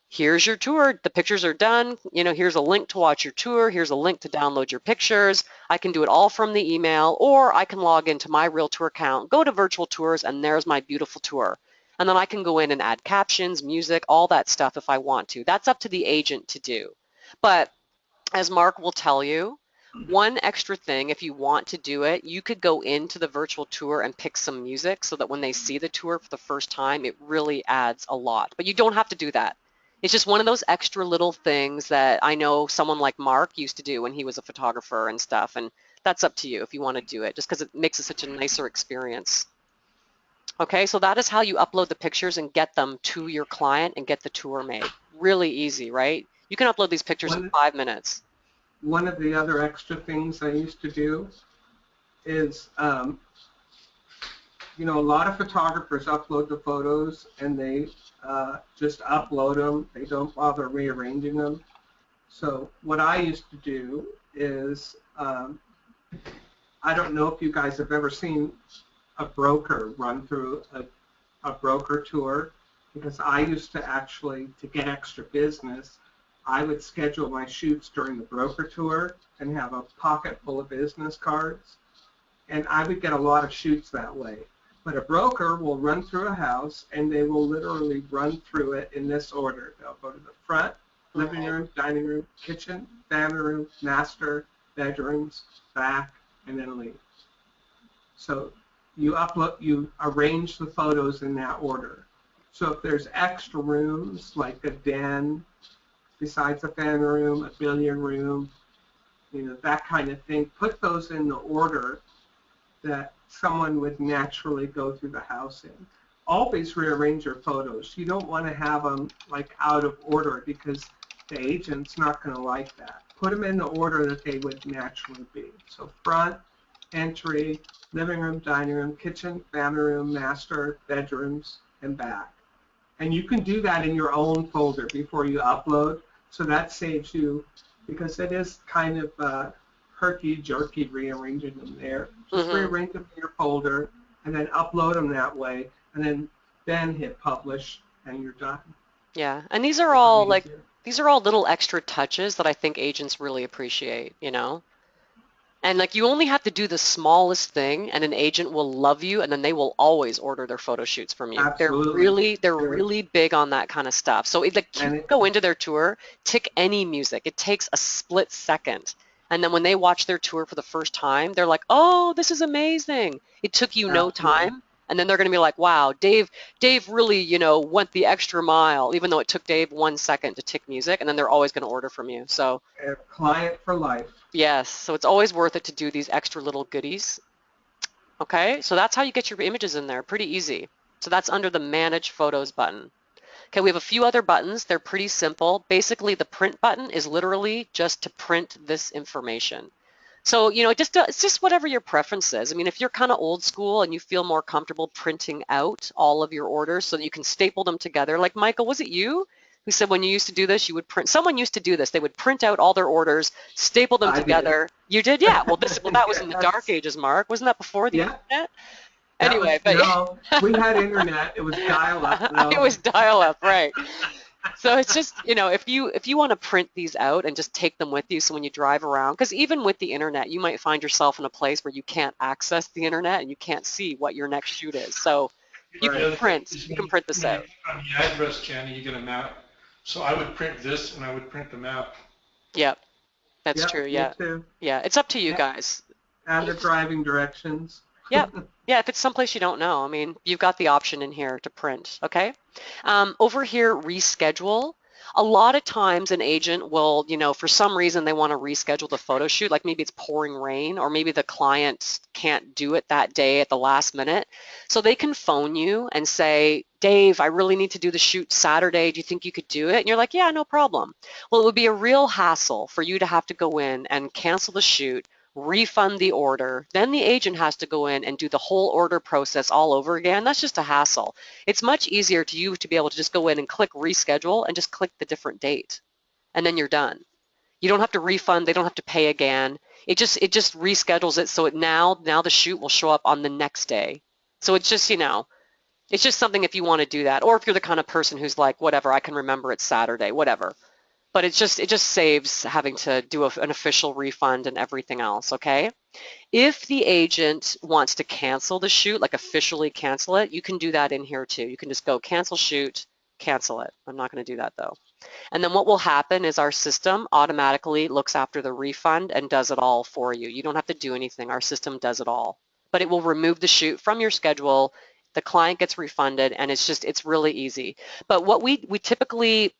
S1: here's your tour. The pictures are done. You know, here's a link to watch your tour. Here's a link to download your pictures. I can do it all from the email, or I can log into my Realtor account, go to virtual tours, and there's my beautiful tour. And then I can go in and add captions, music, all that stuff if I want to. That's up to the agent to do. But as Mark will tell you, one extra thing, if you want to do it, you could go into the virtual tour and pick some music so that when they see the tour for the first time, it really adds a lot. But you don't have to do that. It's just one of those extra little things that I know someone like Mark used to do when he was a photographer and stuff, and that's up to you if you want to do it, just because it makes it such a nicer experience. Okay, so that is how you upload the pictures and get them to your client and get the tour made. Really easy, right? You can upload these pictures in 5 minutes.
S4: One of the other extra things I used to do is, you know, a lot of photographers upload the photos and they just upload them. They don't bother rearranging them. So what I used to do is, I don't know if you guys have ever seen a broker run through a broker tour, because I used to actually, to get extra business, I would schedule my shoots during the broker tour and have a pocket full of business cards, and I would get a lot of shoots that way. But a broker will run through a house and they will literally run through it in this order. They'll go to the front, living room, dining room, kitchen, family room, master, bedrooms, back, and then leave. So you arrange the photos in that order. So if there's extra rooms, like a den, besides a family room, a billiard room, you know, that kind of thing, put those in the order that someone would naturally go through the house in. Always rearrange your photos. You don't want to have them like out of order, because the agent's not going to like that. Put them in the order that they would naturally be. So front, entry, living room, dining room, kitchen, family room, master, bedrooms, and back. And you can do that in your own folder before you upload. So that saves you, because it is kind of herky-jerky rearranging them there. Just rearrange them in your folder and then upload them that way, and then hit publish, and you're done.
S1: Yeah, and these are all little extra touches that I think agents really appreciate, you know? And like, you only have to do the smallest thing and an agent will love you, and then they will always order their photo shoots from you.
S4: Absolutely.
S1: They're really big on that kind of stuff. So you go into their tour, tick any music. It takes a split second. And then when they watch their tour for the first time, they're like, oh, this is amazing. It took you no time. And then they're going to be like, wow, Dave really, you know, went the extra mile, even though it took Dave 1 second to tick music, and then they're always going to order from you. So
S4: a client for life.
S1: Yes, so it's always worth it to do these extra little goodies. Okay, so that's how you get your images in there, pretty easy. So that's under the Manage Photos button. Okay, we have a few other buttons. They're pretty simple. Basically, the print button is literally just to print this information. So, you know, it's just whatever your preference is. I mean, if you're kind of old school and you feel more comfortable printing out all of your orders so that you can staple them together, like Michael, was it you who said when you used to do this, you would print, someone used to do this, they would print out all their orders, staple them together. You did? Yeah. Well, that was in the dark ages, Mark. Wasn't that before the internet? Anyway,
S4: no, we had internet. It was dial-up. No.
S1: It was dial-up, right. So it's just, you know, if you want to print these out and just take them with you, so when you drive around, because even with the internet, you might find yourself in a place where you can't access the internet and you can't see what your next shoot is. So you can print this out.
S3: On the address, Jenny, you get a map. So I would print this and I would print the map.
S1: Yep, that's true. Yeah, yeah, it's up to you guys.
S4: And the driving directions.
S1: Yep. Yeah, if it's someplace you don't know, I mean, you've got the option in here to print, okay? Over here, reschedule. A lot of times an agent will, you know, for some reason they want to reschedule the photo shoot, like maybe it's pouring rain or maybe the client can't do it that day at the last minute. So they can phone you and say, Dave, I really need to do the shoot Saturday. Do you think you could do it? And you're like, yeah, no problem. Well, it would be a real hassle for you to have to go in and cancel the shoot, refund the order, then the agent has to go in and do the whole order process all over again. That's just a hassle. It's much easier to you to be able to just go in and click reschedule and just click the different date, and then you're done. You don't have to refund, they don't have to pay again. It just reschedules it so now the shoot will show up on the next day. So it's just, you know, it's just something if you want to do that, or if you're the kind of person who's like, whatever, I can remember it's Saturday, whatever. But it just saves having to do an official refund and everything else, okay? If the agent wants to cancel the shoot, like officially cancel it, you can do that in here too. You can just go cancel shoot, cancel it. I'm not going to do that though. And then what will happen is our system automatically looks after the refund and does it all for you. You don't have to do anything. Our system does it all. But it will remove the shoot from your schedule. The client gets refunded, and it's really easy. But what we typically,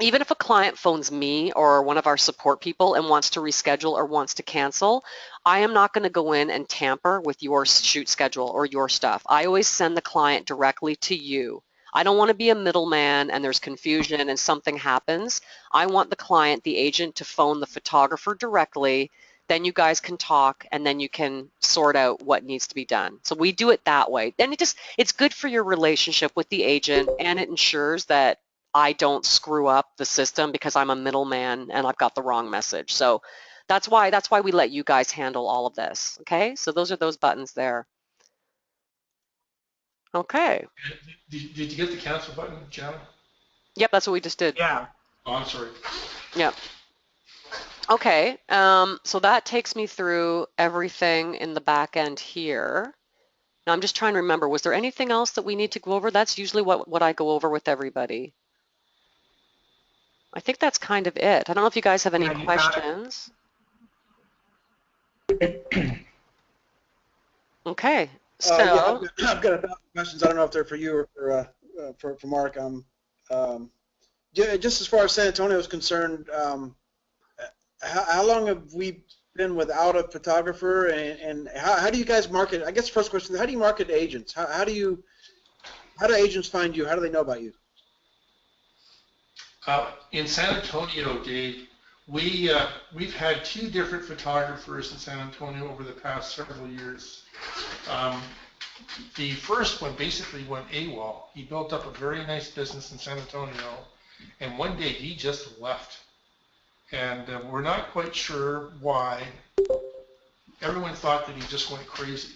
S1: even if a client phones me or one of our support people and wants to reschedule or wants to cancel, I am not going to go in and tamper with your shoot schedule or your stuff. I always send the client directly to you. I don't want to be a middleman and there's confusion and something happens. I want the client, the agent, to phone the photographer directly. Then you guys can talk and then you can sort out what needs to be done. So we do it that way. And it's good for your relationship with the agent, and it ensures that I don't screw up the system because I'm a middleman and I've got the wrong message. So that's why we let you guys handle all of this. Okay, so those are those buttons there. Okay.
S3: Did you get the cancel button, Jana?
S1: Yep, that's what we just did.
S4: Yeah.
S3: Oh, I'm sorry.
S1: Yep. Okay, so that takes me through everything in the back end here. Now I'm just trying to remember, was there anything else that we need to go over? That's usually what I go over with everybody. I think that's kind of it. I don't know if you guys have any questions. Okay, so
S2: yeah, I've got 1,000 questions. I don't know if they're for you or for Mark. Just as far as San Antonio is concerned, how long have we been without a photographer, and how do you guys market? I guess the first question: how do you market to agents? How do agents find you? How do they know about you?
S3: In San Antonio, Dave, we've had 2 different photographers in San Antonio over the past several years. The first one basically went AWOL. He built up a very nice business in San Antonio, and one day he just left. And we're not quite sure why. Everyone thought that he just went crazy.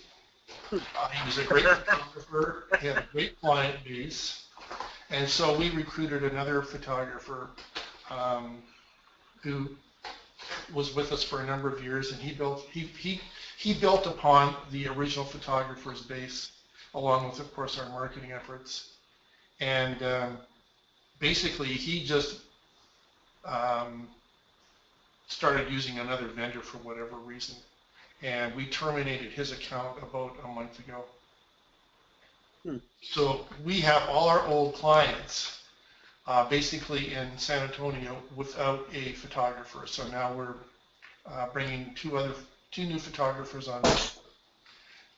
S3: He was a great photographer, he had a great client base. And so we recruited another photographer who was with us for a number of years, and he built upon the original photographer's base, along with, of course, our marketing efforts. And basically, he just started using another vendor for whatever reason, and we terminated his account about a month ago. So we have all our old clients basically in San Antonio without a photographer. So now we're bringing two new photographers on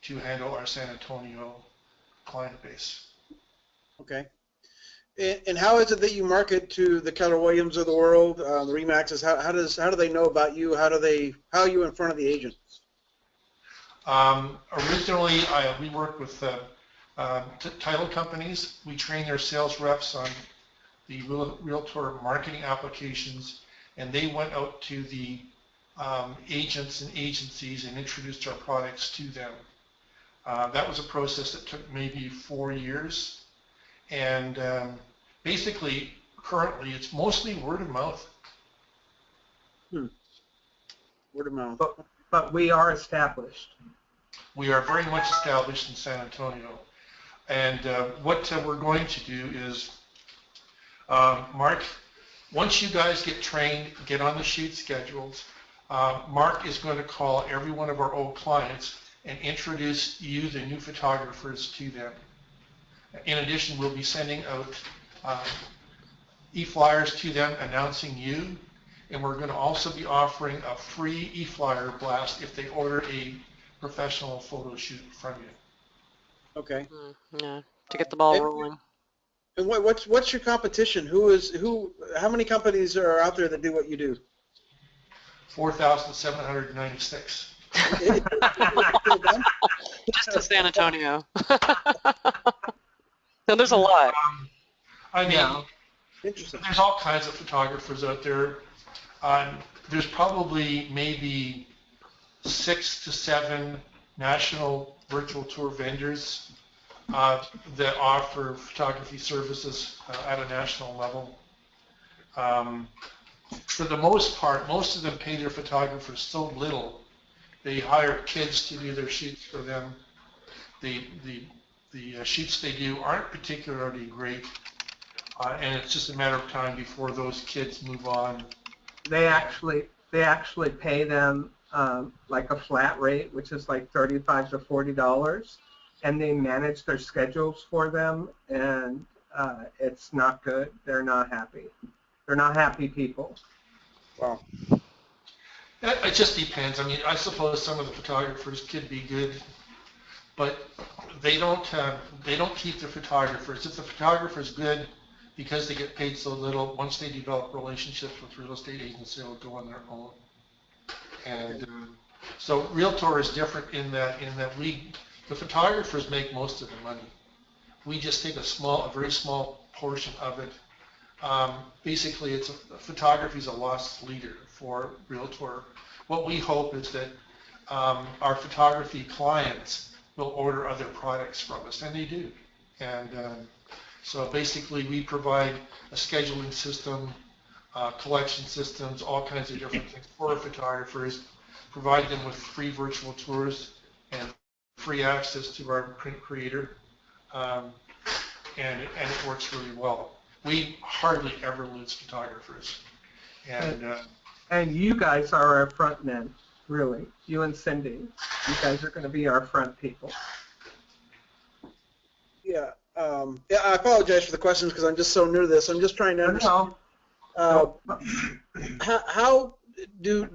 S3: to handle our San Antonio client base.
S2: Okay. And how is it that you market to the Keller Williams of the world, the Remaxes? How do they know about you? How are you in front of the agent?
S3: Originally, we worked with title companies. We train their sales reps on the Realtor marketing applications, and they went out to the agents and agencies and introduced our products to them. That was a process that took maybe 4 years, and basically, currently, it's mostly word of mouth.
S2: Word of mouth.
S4: But we are established.
S3: We are very much established in San Antonio. And what we're going to do is, Mark, once you guys get trained, get on the shoot schedules, Mark is going to call every one of our old clients and introduce you, the new photographers, to them. In addition, we'll be sending out e-flyers to them announcing you, and we're going to also be offering a free e-flyer blast if they order a professional photo shoot from you.
S2: Okay.
S1: Yeah, to get the ball rolling.
S2: And what's your competition? How many companies are out there that do what you do?
S3: 4,796.
S1: Just in San Antonio. No, there's a lot.
S3: I mean,
S2: Interesting.
S3: there's all kinds of photographers out there. There's probably maybe 6 to 7 national virtual tour vendors that offer photography services at a national level. For the most part, most of them pay their photographers so little. They hire kids to do their shoots for them. The shoots they do aren't particularly great, and it's just a matter of time before those kids move on.
S4: They actually pay them like a flat rate, which is like $35 to $40, and they manage their schedules for them, and it's not good. They're not happy. They're not happy people.
S2: Wow.
S3: It just depends. I mean, I suppose some of the photographers could be good, but they don't keep their photographers. If the photographer's good, because they get paid so little, once they develop relationships with real estate agents, they'll go on their own. And so Realtor is different in that the photographers make most of the money. We just take a very small portion of it. Basically, photography is a loss leader for Realtor. What we hope is that our photography clients will order other products from us, and they do. And so basically, we provide a scheduling system, collection systems, all kinds of different things for our photographers, provide them with free virtual tours and free access to our print creator, and it works really well. We hardly ever lose photographers.
S4: And you guys are our front men, really. You and Cindy. You guys are going to be our front people.
S2: Yeah. I apologize for the questions because I'm just so new to this. I'm just trying to understand. How do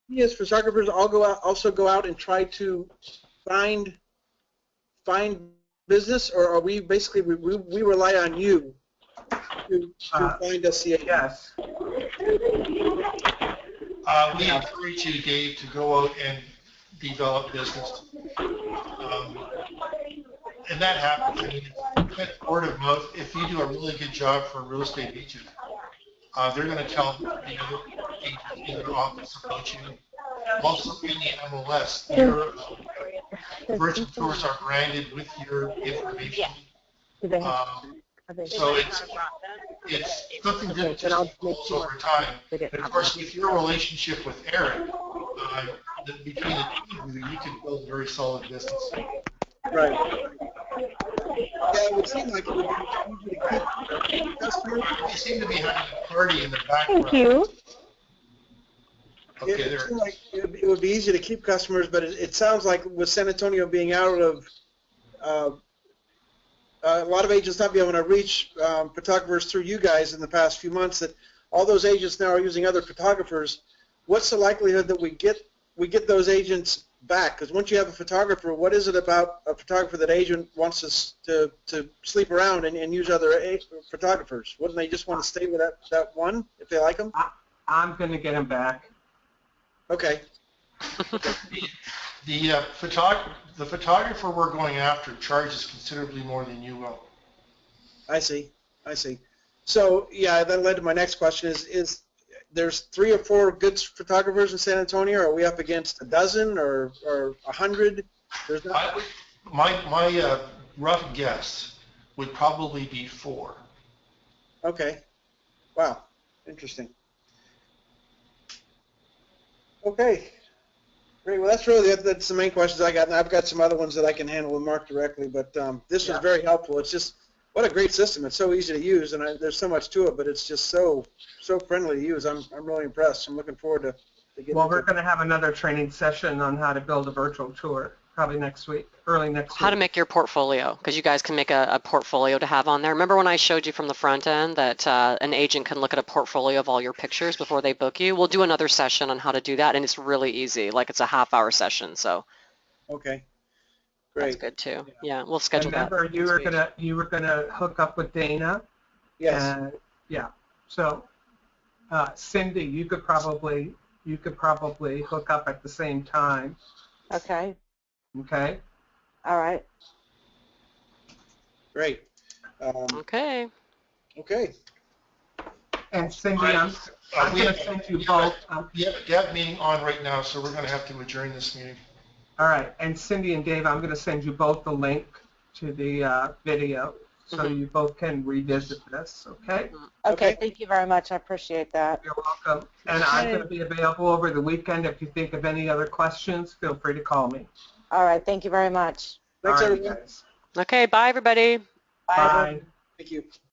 S2: we as photographers also go out and try to find business, or are we basically we rely on you to find us the agent?
S4: Yes.
S3: We encourage you, Dave, to go out and develop business. And that happens. I mean, it's word of mouth. If you do a really good job for a real estate agent, they're going to tell the other agents in their office about you. Also, in the MLS, your virtual tours are branded with your information. So it's something that just evolves over time. And of course, with your relationship with Eric, between the two of you, you can build a very solid business.
S2: Right. Yeah, it would seem like it would be easy to keep customers.
S3: You seem to be having a party in the background.
S5: Thank you.
S3: Okay,
S2: it seems like it would be easy to keep customers, but it sounds like with San Antonio being out of a lot of agents not being able to reach photographers through you guys in the past few months, that all those agents now are using other photographers. What's the likelihood that we get those agents back? Because once you have a photographer, what is it about a photographer that agent wants us to sleep around and use other photographers? Wouldn't they just want to stay with that one if they like them?
S4: I'm going to get him back.
S2: Okay.
S3: The photographer we're going after charges considerably more than you will.
S2: I see. So yeah, that led to my next question: is there's 3 or 4 good photographers in San Antonio? Are we up against a dozen or 100? There's not.
S3: My rough guess would probably be 4.
S2: Okay. Wow. Interesting. Okay. Great. Well, that's the main questions I got, and I've got some other ones that I can handle with Mark directly. But this was very helpful. It's just what a great system. It's so easy to use, and there's so much to it, but it's just so friendly to use. I'm really impressed. I'm looking forward to getting.
S4: Well, we're going to have another training session on how to build a virtual tour probably next week, early next week.
S1: How to make your portfolio, because you guys can make a portfolio to have on there. Remember when I showed you from the front end that an agent can look at a portfolio of all your pictures before they book you? We'll do another session on how to do that, and it's really easy. Like it's a half-hour session, so.
S2: Okay. Great.
S1: That's good too. Yeah, we'll schedule that.
S4: Remember, you were gonna hook up with Dana.
S2: Yes.
S4: And, yeah. So, Cindy, you could probably hook up at the same time.
S5: Okay.
S4: Okay.
S5: All right.
S2: Great.
S1: Okay.
S2: Okay.
S4: And Cindy, I'm going to send you both.
S3: We have a meeting on right now, so we're going to have to adjourn this meeting.
S4: All right. And Cindy and Dave, I'm going to send you both the link to the video so you both can revisit this, okay?
S5: Okay, thank you very much. I appreciate that.
S4: You're welcome. And I'm going to be available over the weekend. If you think of any other questions, feel free to call me.
S5: All right, thank you very much.
S2: Thanks,
S4: All right,
S2: everyone.
S4: guys.
S1: Okay, bye everybody.
S5: Bye.
S4: Bye.
S2: Thank you.